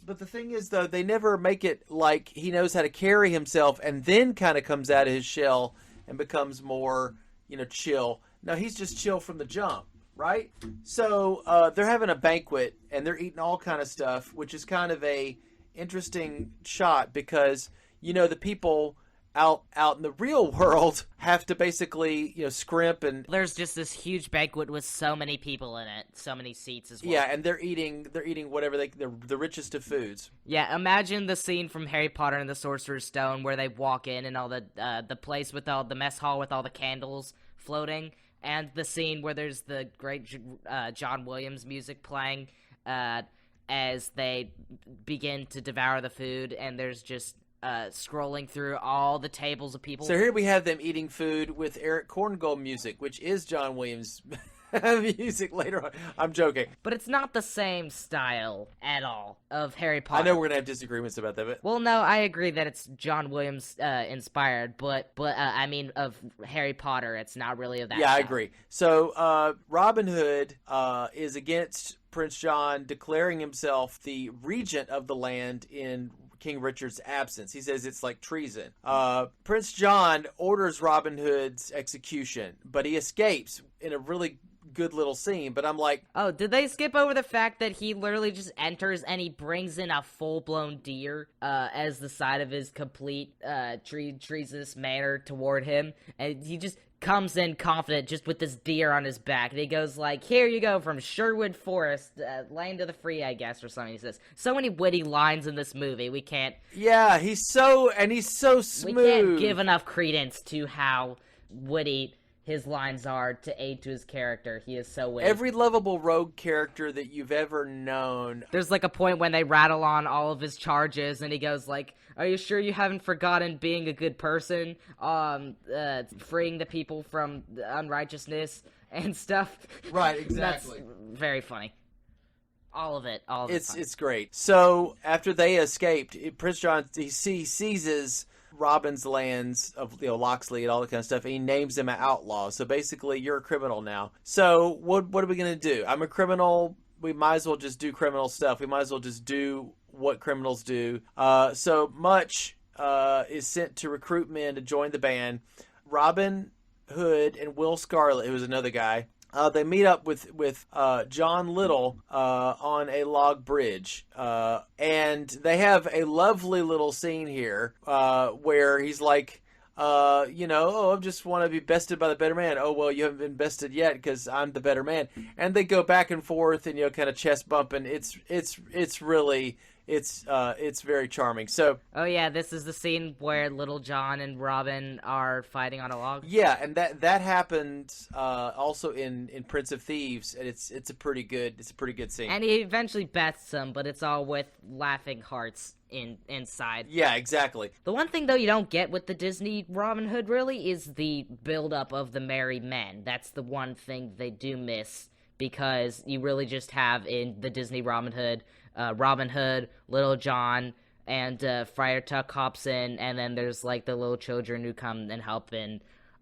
But the thing is, though, they never make it like he knows how to carry himself and then kind of comes out of his shell and becomes more, chill. No, he's just chill from the jump, right? So they're having a banquet and they're eating all kind of stuff, which is kind of a interesting shot because, the people out in the real world have to basically, scrimp, and there's just this huge banquet with so many people in it, so many seats as well. Yeah, and they're eating whatever they're the richest of foods. Yeah, imagine the scene from Harry Potter and the Sorcerer's Stone where they walk in and all the place with all the mess hall with all the candles floating, and the scene where there's the great John Williams music playing as they begin to devour the food, and there's just scrolling through all the tables of people. So here we have them eating food with Eric Korngold music, which is John Williams' music later on. I'm joking. But it's not the same style at all of Harry Potter. I know we're going to have disagreements about that, but... Well, no, I agree that it's John Williams inspired, but I mean, of Harry Potter, it's not really of that style. I agree. So, Robin Hood is against Prince John declaring himself the regent of the land in King Richard's absence. He says it's like treason. Prince John orders Robin Hood's execution, but he escapes in a really good little scene. But I'm like, oh, did they skip over the fact that he literally just enters and he brings in a full-blown deer as the side of his complete treasonous manner toward him, and he just comes in confident just with this deer on his back, and he goes like, here you go from Sherwood Forest, land of the free, I guess, or something. He says so many witty lines in this movie, we can't... Yeah, he's so smooth. We can't give enough credence to how witty his lines are to aid to his character. He is so witty. Every lovable rogue character that you've ever known. There's like a point when they rattle on all of his charges, and he goes like, "Are you sure you haven't forgotten being a good person? Freeing the people from unrighteousness and stuff." Right, exactly. That's very funny. All of it. It's great. So after they escaped, Prince John he seizes Robin's lands of Locksley and all that kind of stuff, and he names him an outlaw. So basically, you're a criminal now. So what are we gonna do? I'm a criminal. We might as well just do criminal stuff. We might as well just do what criminals do. So Much is sent to recruit men to join the band. Robin Hood and Will Scarlet, who is another guy, they meet up with John Little on a log bridge, and they have a lovely little scene here where he's like, I just want to be bested by the better man. Oh, well, you haven't been bested yet because I'm the better man. And they go back and forth and, kind of chest bumping. It's really... It's very charming. So, oh yeah, this is the scene where Little John and Robin are fighting on a log. Yeah, and that happened also in Prince of Thieves, and it's a pretty good scene. And he eventually bests him, but it's all with laughing hearts inside. Yeah, exactly. The one thing though you don't get with the Disney Robin Hood really is the build-up of the merry men. That's the one thing they do miss, because you really just have in the Disney Robin Hood, Little John, and Friar Tuck hops in, and then there's like the little children who come and help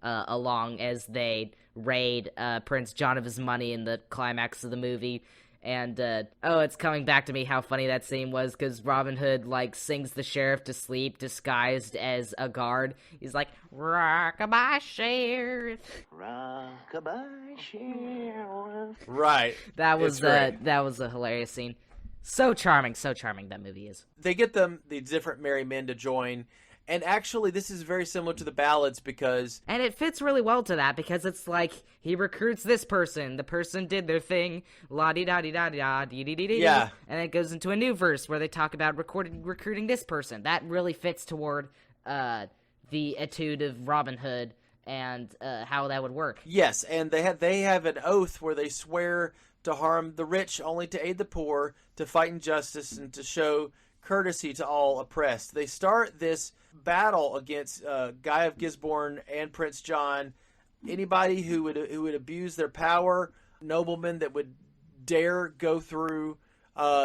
along as they raid Prince John of his money in the climax of the movie. And it's coming back to me how funny that scene was, because Robin Hood like sings the sheriff to sleep disguised as a guard. He's like, "Rock-a-bye sheriff, rock-a-bye sheriff." Right. That was a hilarious scene. So charming, that movie is. They get the different merry men to join, and actually this is very similar to the ballads because... And it fits really well to that, because it's like, he recruits this person, the person did their thing, la-di-da-di-da-di-da-di-di-di-di, yeah. And it goes into a new verse where they talk about recruiting this person. That really fits toward the etude of Robin Hood and how that would work. Yes, and they have an oath where they swear to harm the rich only to aid the poor, to fight injustice, and to show courtesy to all oppressed. They start this battle against Guy of Gisborne and Prince John. Anybody who would abuse their power, noblemen that would dare go through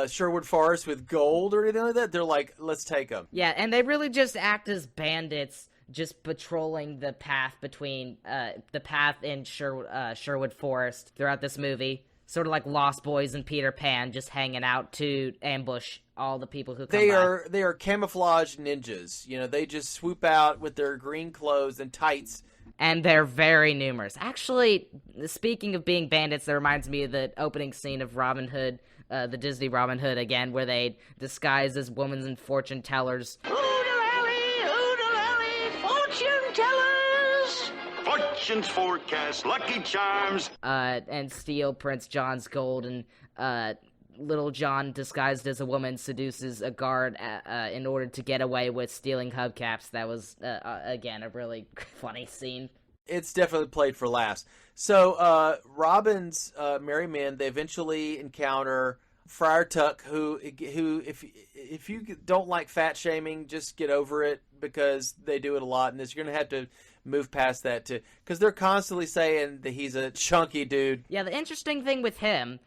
Sherwood Forest with gold or anything like that, they're like, let's take them. Yeah, and they really just act as bandits, just patrolling the path between the path in Sherwood Forest throughout this movie. Sort of like Lost Boys and Peter Pan, just hanging out to ambush all the people who come by. They are camouflage ninjas. They just swoop out with their green clothes and tights. And they're very numerous. Actually, speaking of being bandits, that reminds me of the opening scene of Robin Hood, the Disney Robin Hood again, where they disguise as women and fortune tellers. Fortune tellers! Fortunes forecast, lucky charms. And steal Prince John's gold, and Little John, disguised as a woman, seduces a guard in order to get away with stealing hubcaps. That was, again, a really funny scene. It's definitely played for laughs. So, Robin's merry men, they eventually encounter Friar Tuck, who if you don't like fat shaming, just get over it, because they do it a lot, and you're going to have to move past that too, because they're constantly saying that he's a chunky dude. Yeah, the interesting thing with him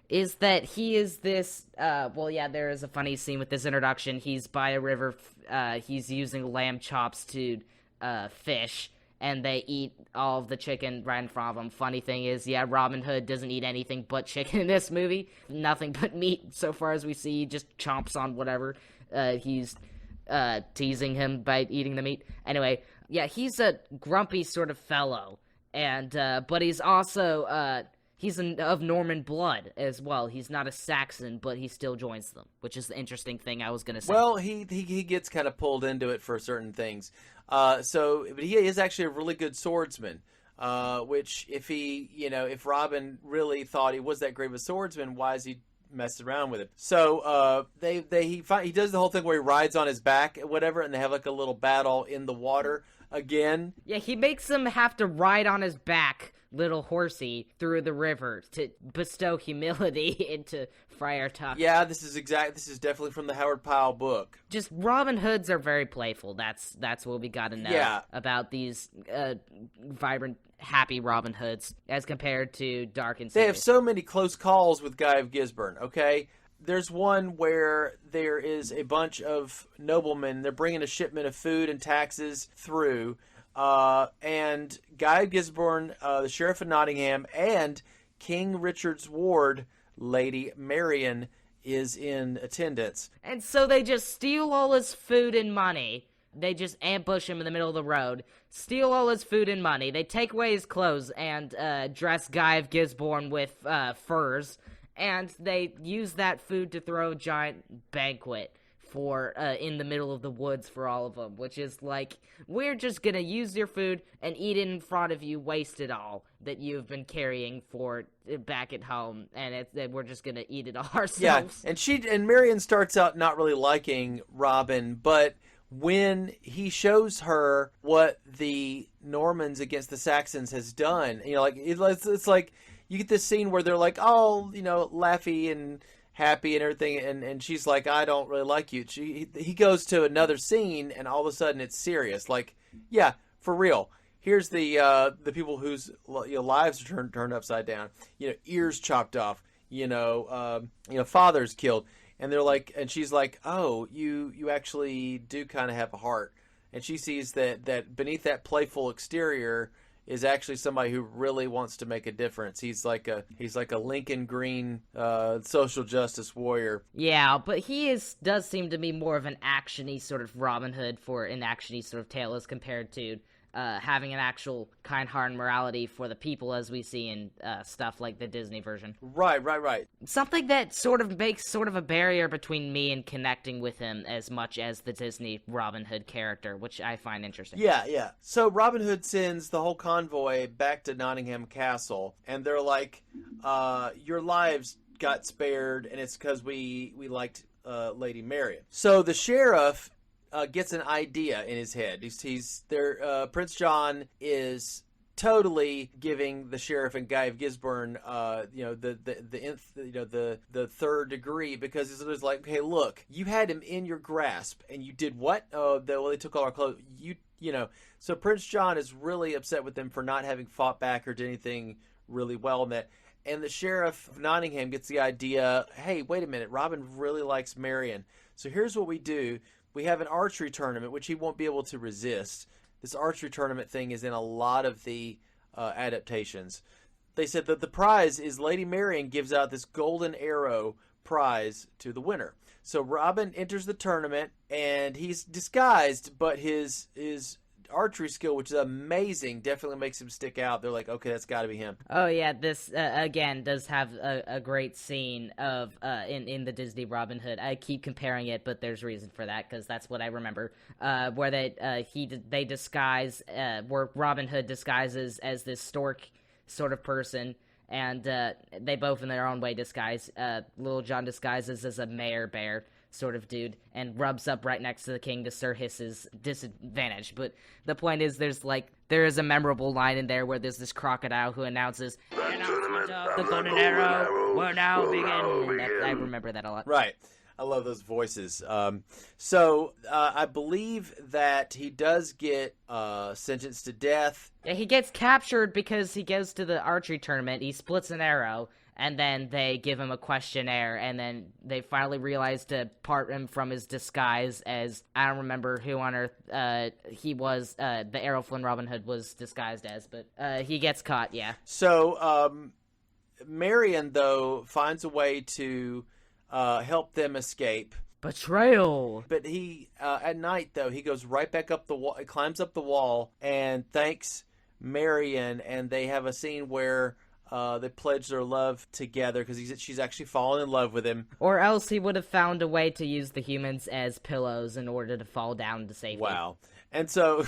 is that he is this, there is a funny scene with this introduction. He's by a river, he's using lamb chops to fish, and they eat all of the chicken right in front of him. Funny thing is, Robin Hood doesn't eat anything but chicken in this movie. Nothing but meat, so far as we see. He just chomps on whatever he's teasing him by eating the meat. Anyway, he's a grumpy sort of fellow, and but he's also he's of Norman blood as well. He's not a Saxon, but he still joins them, which is the interesting thing I was going to say. Well, he gets kind of pulled into it for certain things. But he is actually a really good swordsman. Which if Robin really thought he was that great of a swordsman, why is he messing around with it? So he does the whole thing where he rides on his back, whatever, and they have like a little battle in the water. again. Yeah, he makes him have to ride on his back, little horsey, through the river to bestow humility into Friar Tuck. Yeah, this is definitely from the Howard Pyle book. Just Robin Hoods are very playful. That's what we gotta know about these vibrant, happy Robin Hoods as compared to dark and serious. They have so many close calls with Guy of Gisborne, okay? There's one where there is a bunch of noblemen. They're bringing a shipment of food and taxes through, and Guy of Gisborne, the Sheriff of Nottingham, and King Richard's ward, Lady Marian, is in attendance. And so they just steal all his food and money. They just ambush him in the middle of the road, steal all his food and money. They take away his clothes and dress Guy of Gisborne with furs. And they use that food to throw a giant banquet for in the middle of the woods for all of them, which is like, we're just gonna use your food and eat it in front of you, waste it all that you've been carrying for back at home, and we're just gonna eat it all ourselves. Yeah, and Marion starts out not really liking Robin, but when he shows her what the Normans against the Saxons has done, like it's like. You get this scene where they're like, oh, laughy and happy and everything, and she's like, I don't really like you. He goes to another scene, and all of a sudden it's serious. Like, yeah, for real. Here's the people whose lives are turned upside down. Ears chopped off. Fathers killed, and they're like, and she's like, oh, you actually do kind of have a heart, and she sees that beneath that playful exterior is actually somebody who really wants to make a difference. He's like a Lincoln Green social justice warrior. Yeah, but he does seem to be more of an actiony sort of Robin Hood for an actiony sort of tale as compared to having an actual kind-hearted morality for the people as we see in stuff like the Disney version. Right. Something that sort of makes sort of a barrier between me and connecting with him as much as the Disney Robin Hood character, which I find interesting. Yeah. So Robin Hood sends the whole convoy back to Nottingham Castle, and they're like, your lives got spared, and it's because we liked Lady Marian. So the sheriff gets an idea in his head. He's there. Prince John is totally giving the sheriff and Guy of Gisborne, the third degree, because it's like, okay, look, you had him in your grasp, and you did what? Oh, they took all our clothes. So Prince John is really upset with them for not having fought back or did anything really well in that. And the sheriff of Nottingham gets the idea, hey, wait a minute, Robin really likes Marian. So here's what we do. We have an archery tournament, which he won't be able to resist. This archery tournament thing is in a lot of the adaptations. They said that the prize is Lady Marian gives out this golden arrow prize to the winner. So Robin enters the tournament, and he's disguised, but his archery skill, which is amazing, definitely makes him stick out. They're like, okay, that's got to be him. Oh yeah, this again does have a great scene of in the Disney Robin Hood. I keep comparing it, but there's reason for that because that's what I remember. Where they disguise, where Robin Hood disguises as this stork sort of person, and they both in their own way disguise. Little John disguises as a mayor bear sort of dude and rubs up right next to the king to Sir Hiss's disadvantage. But the point is, there is a memorable line in there where there's this crocodile who announces, the golden arrow will now begin. I remember that a lot. Right. I love those voices. So I believe that he does get sentenced to death. Yeah, he gets captured because he goes to the archery tournament. He splits an arrow, and then they give him a questionnaire, and then they finally realize to part him from his disguise as, I don't remember who on earth he was, the Errol Flynn Robin Hood was disguised as, but he gets caught, yeah. So Marian, though, finds a way to help them escape. Betrayal! But he, at night, though, he goes right back up the wall, climbs up the wall, and thanks Marian, and they have a scene where they pledge their love together because she's actually fallen in love with him. Or else he would have found a way to use the humans as pillows in order to fall down to safety. Wow. And so,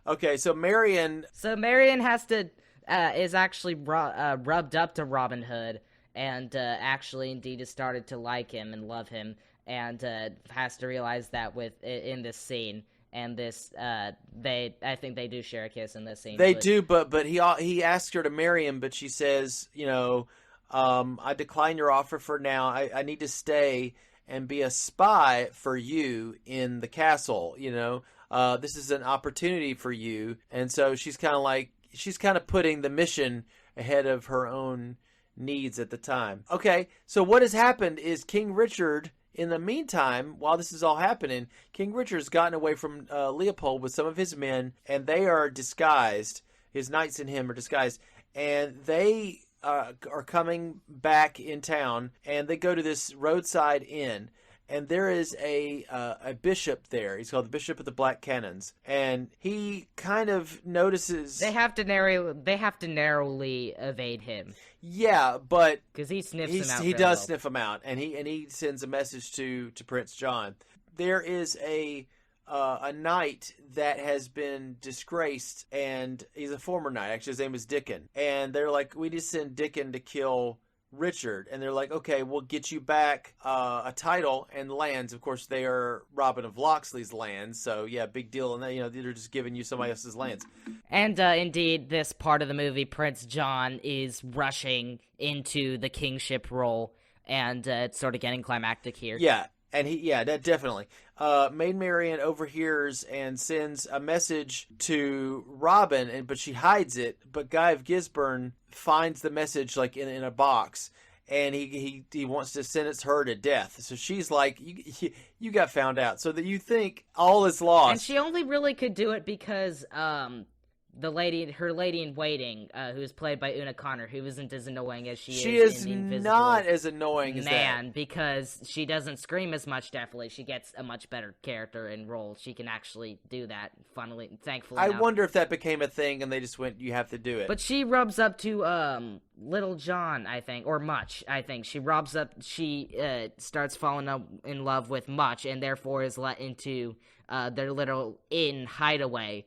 okay, so Marian... So Marian has to, is actually rubbed up to Robin Hood, and actually indeed has started to like him and love him, and has to realize that in this scene. and this I think they do share a kiss in this scene. They do, but he asks her to marry him, but she says, I decline your offer for now. I need to stay and be a spy for you in the castle. This is an opportunity for you. And so she's kind of putting the mission ahead of her own needs at the time. Okay, so what has happened is King Richard, in the meantime, while this is all happening, King Richard's gotten away from Leopold with some of his men, and they are disguised. His knights and him are disguised, and they are coming back in town, and they go to this roadside inn, and there is a bishop there. He's called the Bishop of the Black Cannons, and he kind of notices they have to narrowly evade him. Yeah, but because he sniffs him out. He does sniff him out, and he sends a message to Prince John. There is a knight that has been disgraced, and he's a former knight. Actually, his name is Dickon, and they're like, we just send Dickon to kill Richard, and they're like, okay, we'll get you back a title and lands. Of course, they are Robin of Locksley's lands, so yeah, big deal. And they're just giving you somebody else's lands. And indeed, this part of the movie, Prince John is rushing into the kingship role, and it's sort of getting climactic here. Yeah, and definitely. Maid Marian overhears and sends a message to Robin, but she hides it. But Guy of Gisborne finds the message like in a box, and he wants to sentence her to death. So she's like, you got found out. So that you think all is lost. And she only really could do it because her lady in waiting, who is played by Una Connor, who isn't as annoying as she is in The Invisible not as annoying as Man, because she doesn't scream as much, definitely. She gets a much better character and role. She can actually do that, thankfully. I wonder if that became a thing and they just went, you have to do it. But she rubs up to Little John, I think, or Much, I think. She starts falling in love with Much, and therefore is let into their little inn hideaway,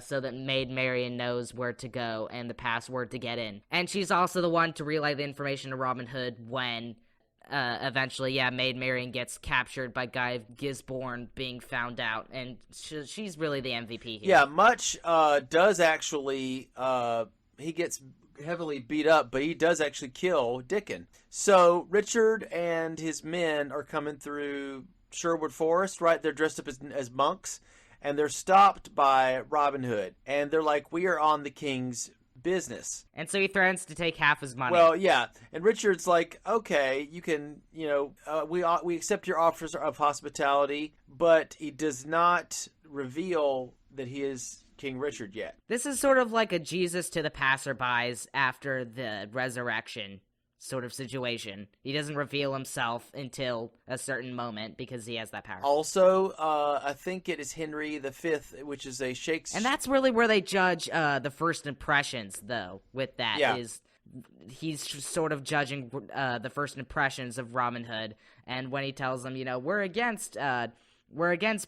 so that Maid Marian knows where to go and the password to get in. And she's also the one to relay the information to Robin Hood when, eventually, Maid Marian gets captured by Guy of Gisborne being found out, and she's really the MVP here. Yeah, Much does actually, he gets heavily beat up, but he does actually kill Dickon. So Richard and his men are coming through Sherwood Forest, right? They're dressed up as monks. And they're stopped by Robin Hood, and they're like, we are on the king's business. And so he threatens to take half his money. Well, yeah, and Richard's like, okay, you can, we accept your offers of hospitality, but he does not reveal that he is King Richard yet. This is sort of like a Jesus to the passerbys after the resurrection sort of situation. He doesn't reveal himself until a certain moment because he has that power. Also, I think it is Henry V, which is a Shakespeare. And that's really where they judge the first impressions, though, with that. Yeah. He's sort of judging the first impressions of Robin Hood, and when he tells them, we're against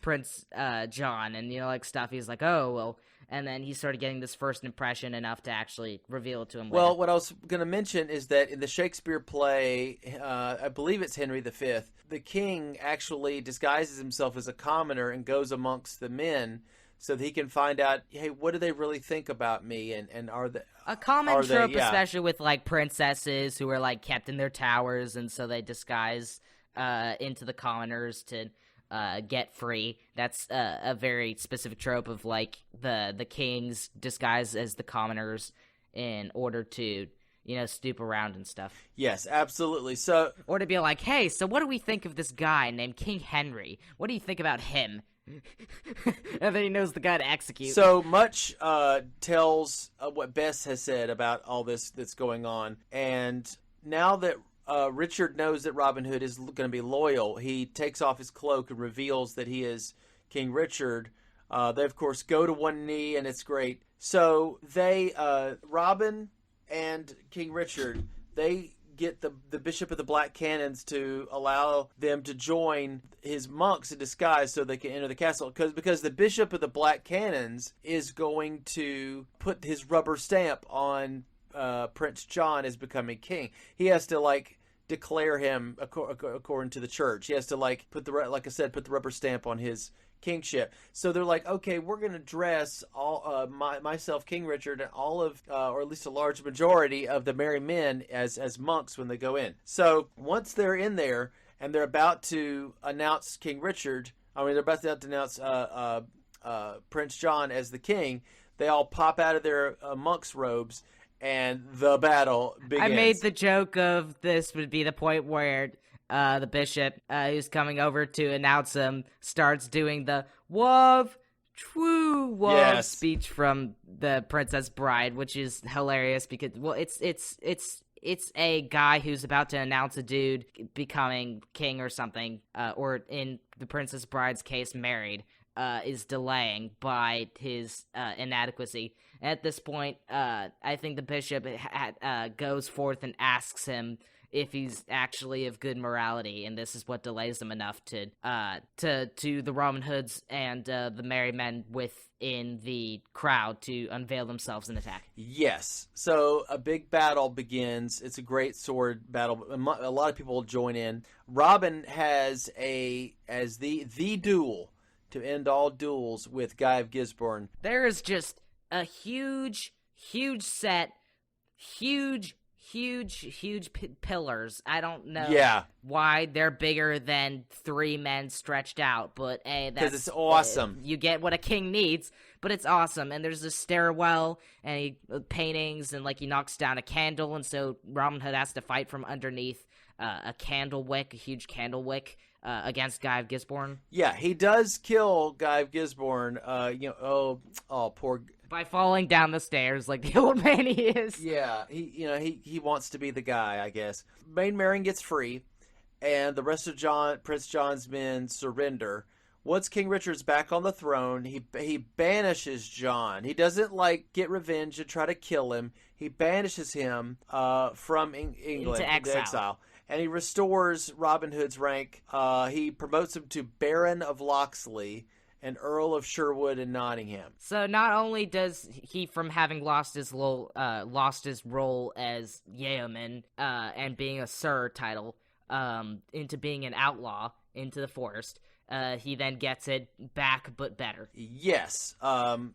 Prince John, and, stuff, he's like, oh, well. And then he started getting this first impression enough to actually reveal it to him later. Well, what I was going to mention is that in the Shakespeare play, I believe it's Henry V, the king actually disguises himself as a commoner and goes amongst the men so that he can find out, hey, what do they really think about me? And are they... A common trope, especially with, princesses who are, kept in their towers, and so they disguise into the commoners to... get free. That's a very specific trope of the kings disguised as the commoners in order to stoop around and stuff. Yes, absolutely. So, or to be like, hey, so what do we think of this guy named King Henry? What do you think about him? And then he knows the guy to execute. So Much tells what Bess has said about all this that's going on, and now that Richard knows that Robin Hood is going to be loyal, he takes off his cloak and reveals that he is King Richard. They, of course, go to one knee, and it's great. So they, Robin and King Richard, they get the Bishop of the Black Cannons to allow them to join his monks in disguise so they can enter the castle. Because the Bishop of the Black Cannons is going to put his rubber stamp on Prince John as becoming king. He has to declare him according to the church. He has to put the rubber stamp on his kingship. So they're like, okay, we're going to dress all myself, King Richard, and all of, or at least a large majority of the merry men as monks when they go in. So once they're in there and they're about to announce King Richard, they're about to announce Prince John as the king, they all pop out of their monk's robes and the battle begins. I made the joke of this would be the point where the bishop who's coming over to announce him starts doing the "Wav True Wav" speech from the Princess Bride, which is hilarious because it's a guy who's about to announce a dude becoming king or something, or in the Princess Bride's case, married, is delaying by his inadequacy. At this point, I think the bishop goes forth and asks him if he's actually of good morality, and this is what delays them enough to the Robin Hoods and the merry men within the crowd to unveil themselves and attack. Yes. So a big battle begins. It's a great sword battle. A lot of people will join in. Robin has the duel to end all duels with Guy of Gisborne. There is just a huge set, huge pillars. I don't know why they're bigger than 3 men stretched out, but hey, that's... Because it's awesome. You get what a king needs, but it's awesome. And there's a stairwell, and paintings, and he knocks down a candle, and so Robin Hood has to fight from underneath a huge candle wick, against Guy of Gisborne. Yeah, he does kill Guy of Gisborne, poor... By falling down the stairs like the old man he is. Yeah, he wants to be the guy, I guess. Maid Marian gets free, and the rest of Prince John's men surrender. Once King Richard's back on the throne, he banishes John. He doesn't get revenge and try to kill him. He banishes him from England into exile. And he restores Robin Hood's rank. He promotes him to Baron of Locksley and Earl of Sherwood and Nottingham. So not only does he, from having lost his role as yeoman and being a sir title, into being an outlaw into the forest, he then gets it back, but better. Yes.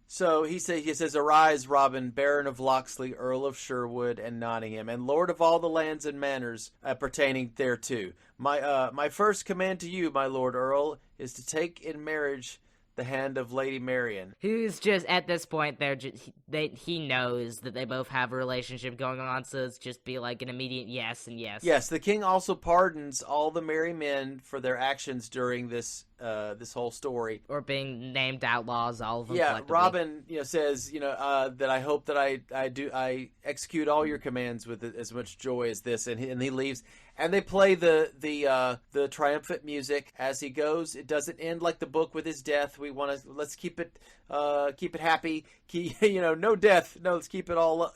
So he says, "Arise, Robin, Baron of Locksley, Earl of Sherwood and Nottingham, and Lord of all the lands and manors pertaining thereto. My first command to you, my Lord Earl, is to take in marriage the hand of Lady Marian." Who's just, at this point, he knows that they both have a relationship going on, so it's just be an immediate yes and yes. Yes, the king also pardons all the merry men for their actions during this whole story. Or being named outlaws, all of them. Yeah, Robin, says, that I hope that I execute all your commands with as much joy as this, and he leaves. And they play the triumphant music as he goes. It doesn't end like the book with his death. Let's keep it happy. No death. No, let's keep it all.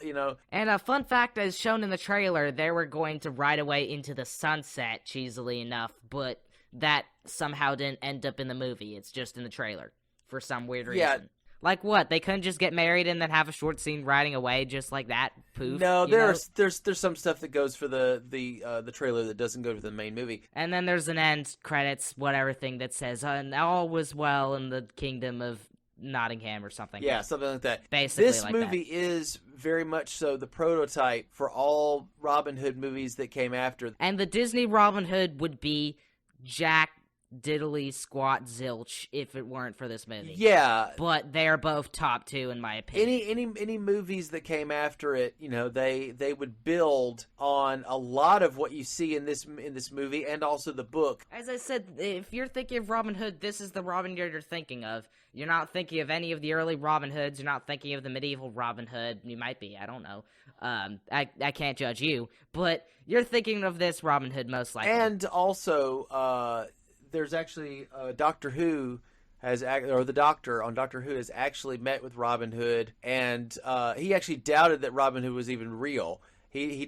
And a fun fact, as shown in the trailer, they were going to ride away into the sunset, cheesily enough, but that somehow didn't end up in the movie. It's just in the trailer for some weird reason. Yeah. Like what? They couldn't just get married and then have a short scene riding away just like that? Poof. No, there's some stuff that goes for the trailer that doesn't go to the main movie. And then there's an end credits whatever thing that says all was well in the kingdom of Nottingham or something. Yeah, something like that. Basically, this movie is very much so the prototype for all Robin Hood movies that came after. And the Disney Robin Hood would be Jack diddly squat zilch if it weren't for this movie. Yeah, but they're both top 2 in my opinion. Any movies that came after it, they would build on a lot of what you see in this movie and also the book. As I said, if you're thinking of Robin Hood, this is the Robin you're thinking of. You're not thinking of any of the early Robin Hoods. You're not thinking of the medieval Robin Hood. You might be. I don't know. I can't judge you, but you're thinking of this Robin Hood most likely. And also, there's actually Doctor Who the doctor on Doctor Who has actually met with Robin Hood, and he actually doubted that Robin Hood was even real. He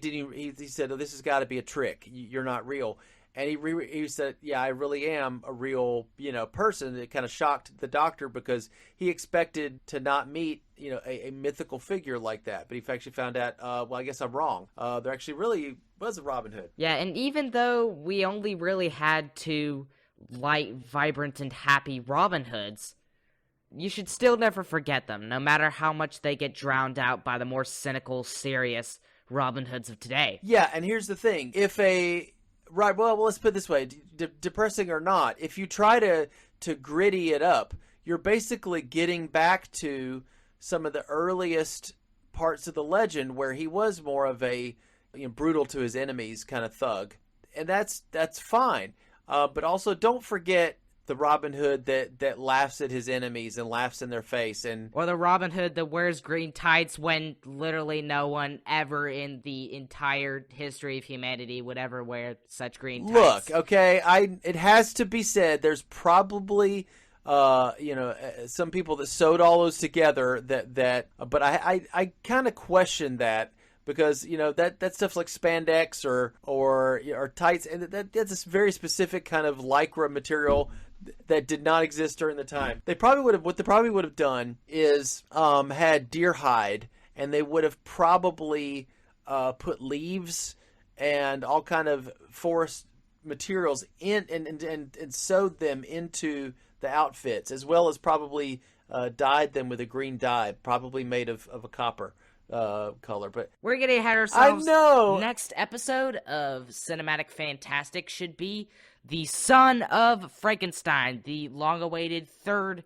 said, "Oh, this has got to be a trick. You're not real." And he said, "Yeah, I really am a real person." It kind of shocked the doctor because he expected to not meet a mythical figure like that, but he actually found out. Well, I guess I'm wrong. There actually really was a Robin Hood. Yeah, and even though we only really had 2 light, vibrant, and happy Robin Hoods, you should still never forget them, no matter how much they get drowned out by the more cynical, serious Robin Hoods of today. Yeah, and here's the thing. Well, let's put it this way, depressing or not, if you try to gritty it up, you're basically getting back to some of the earliest parts of the legend where he was more of a brutal to his enemies kind of thug. And that's fine. But also don't forget the Robin Hood that laughs at his enemies and laughs in their face. Or the Robin Hood that wears green tights when literally no one ever in the entire history of humanity would ever wear such green tights. Look, okay, it has to be said, there's probably some people that sewed all those together but I kind of question that, because that stuff's like spandex or tights, and that's a very specific kind of lycra material that did not exist during the time. What they probably would have done is had deer hide, and they would have probably put leaves and all kind of forest materials in and sewed them into the outfits, as well as probably dyed them with a green dye, probably made of a copper color. But we're getting ahead of ourselves. I know. Next episode of Cinematic Fantastic should be the son of Frankenstein, the long-awaited third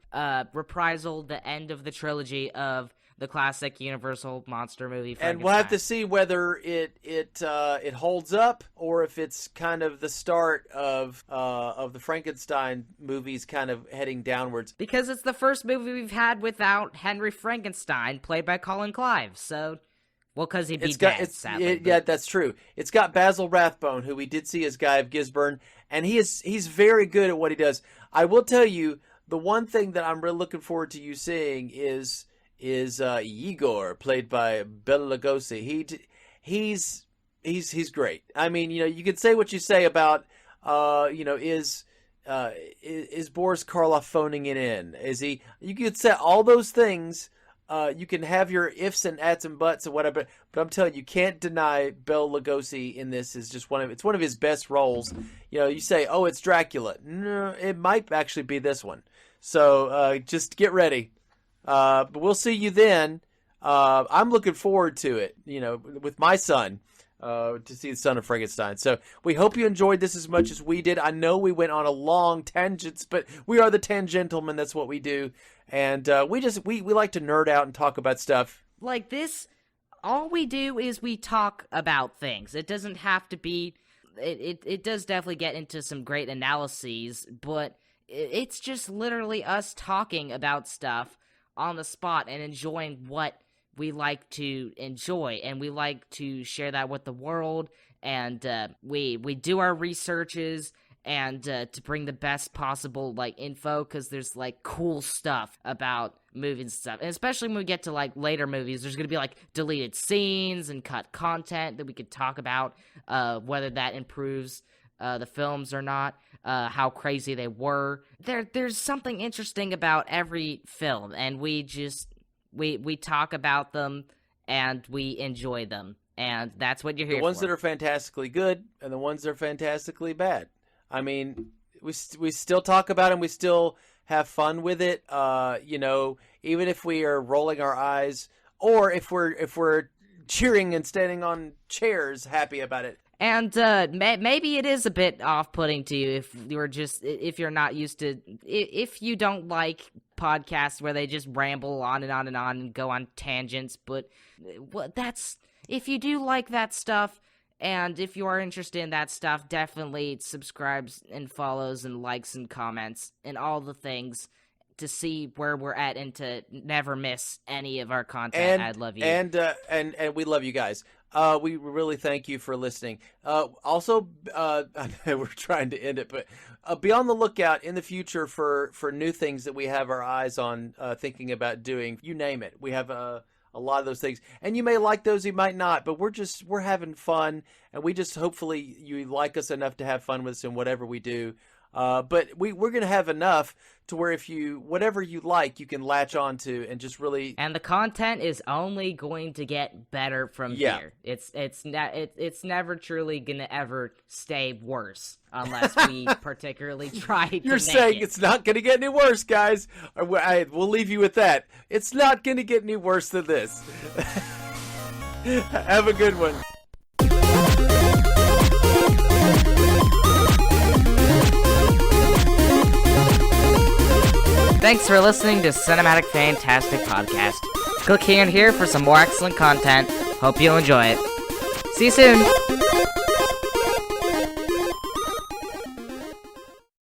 reprisal, the end of the trilogy of the classic Universal monster movie Frankenstein. And we'll have to see whether it holds up, or if it's kind of the start of the Frankenstein movies kind of heading downwards. Because it's the first movie we've had without Henry Frankenstein, played by Colin Clive. So, well, because he'd be dead, sadly. Yeah, that's true. It's got Basil Rathbone, who we did see as Guy of Gisborne, and he's very good at what he does. I will tell you, the one thing that I'm really looking forward to you seeing is Igor, played by Bela Lugosi. He's great. I mean, you could say what you say about is Boris Karloff phoning it in? Is he? You could say all those things. You can have your ifs and ats and buts and whatever, but I'm telling you, you can't deny Bela Lugosi in this is just one of his best roles. You say, oh, it's Dracula. No, it might actually be this one. So just get ready. But we'll see you then. I'm looking forward to it, with my son, to see the Son of Frankenstein. So we hope you enjoyed this as much as we did. I know we went on a long tangents, but we are the tangentlemen. That's what we do. And we like to nerd out and talk about stuff. Like this, all we do is we talk about things. It doesn't have to be, it does definitely get into some great analyses, but it's just literally us talking about stuff on the spot and enjoying what we like to enjoy, and we like to share that with the world, and we do our researches and to bring the best possible info, because there's cool stuff about movies and stuff, and especially when we get to later movies, there's gonna be deleted scenes and cut content that we could talk about, whether that improves the films or not, how crazy they were. There's something interesting about every film, and we talk about them and we enjoy them, and that's what you're here for. The ones that are fantastically good and the ones that are fantastically bad. I mean, we still talk about them, we still have fun with it, even if we are rolling our eyes, or if we're cheering and standing on chairs happy about it. And maybe it is a bit off-putting to you if you're not used to, if you don't like podcasts where they just ramble on and on and on and go on tangents. But if you do like that stuff, and if you are interested in that stuff, definitely subscribes and follows and likes and comments and all the things to see where we're at and to never miss any of our content. I love you. And we love you guys. We really thank you for listening. Also, we're trying to end it, but be on the lookout in the future for new things that we have our eyes on, thinking about doing. You name it. We have a lot of those things, and you may like those, you might not, but we're having fun, and we just hopefully you like us enough to have fun with us in whatever we do. But we're going to have enough to where if whatever you like, you can latch on to and just really... And the content is only going to get better from here. It's never truly going to ever stay worse unless we particularly try to You're saying it's not going to get any worse, guys. We'll leave you with that. It's not going to get any worse than this. Have a good one. Thanks for listening to Cinematic Fantastic Podcast. Click here and here for some more excellent content. Hope you'll enjoy it. See you soon!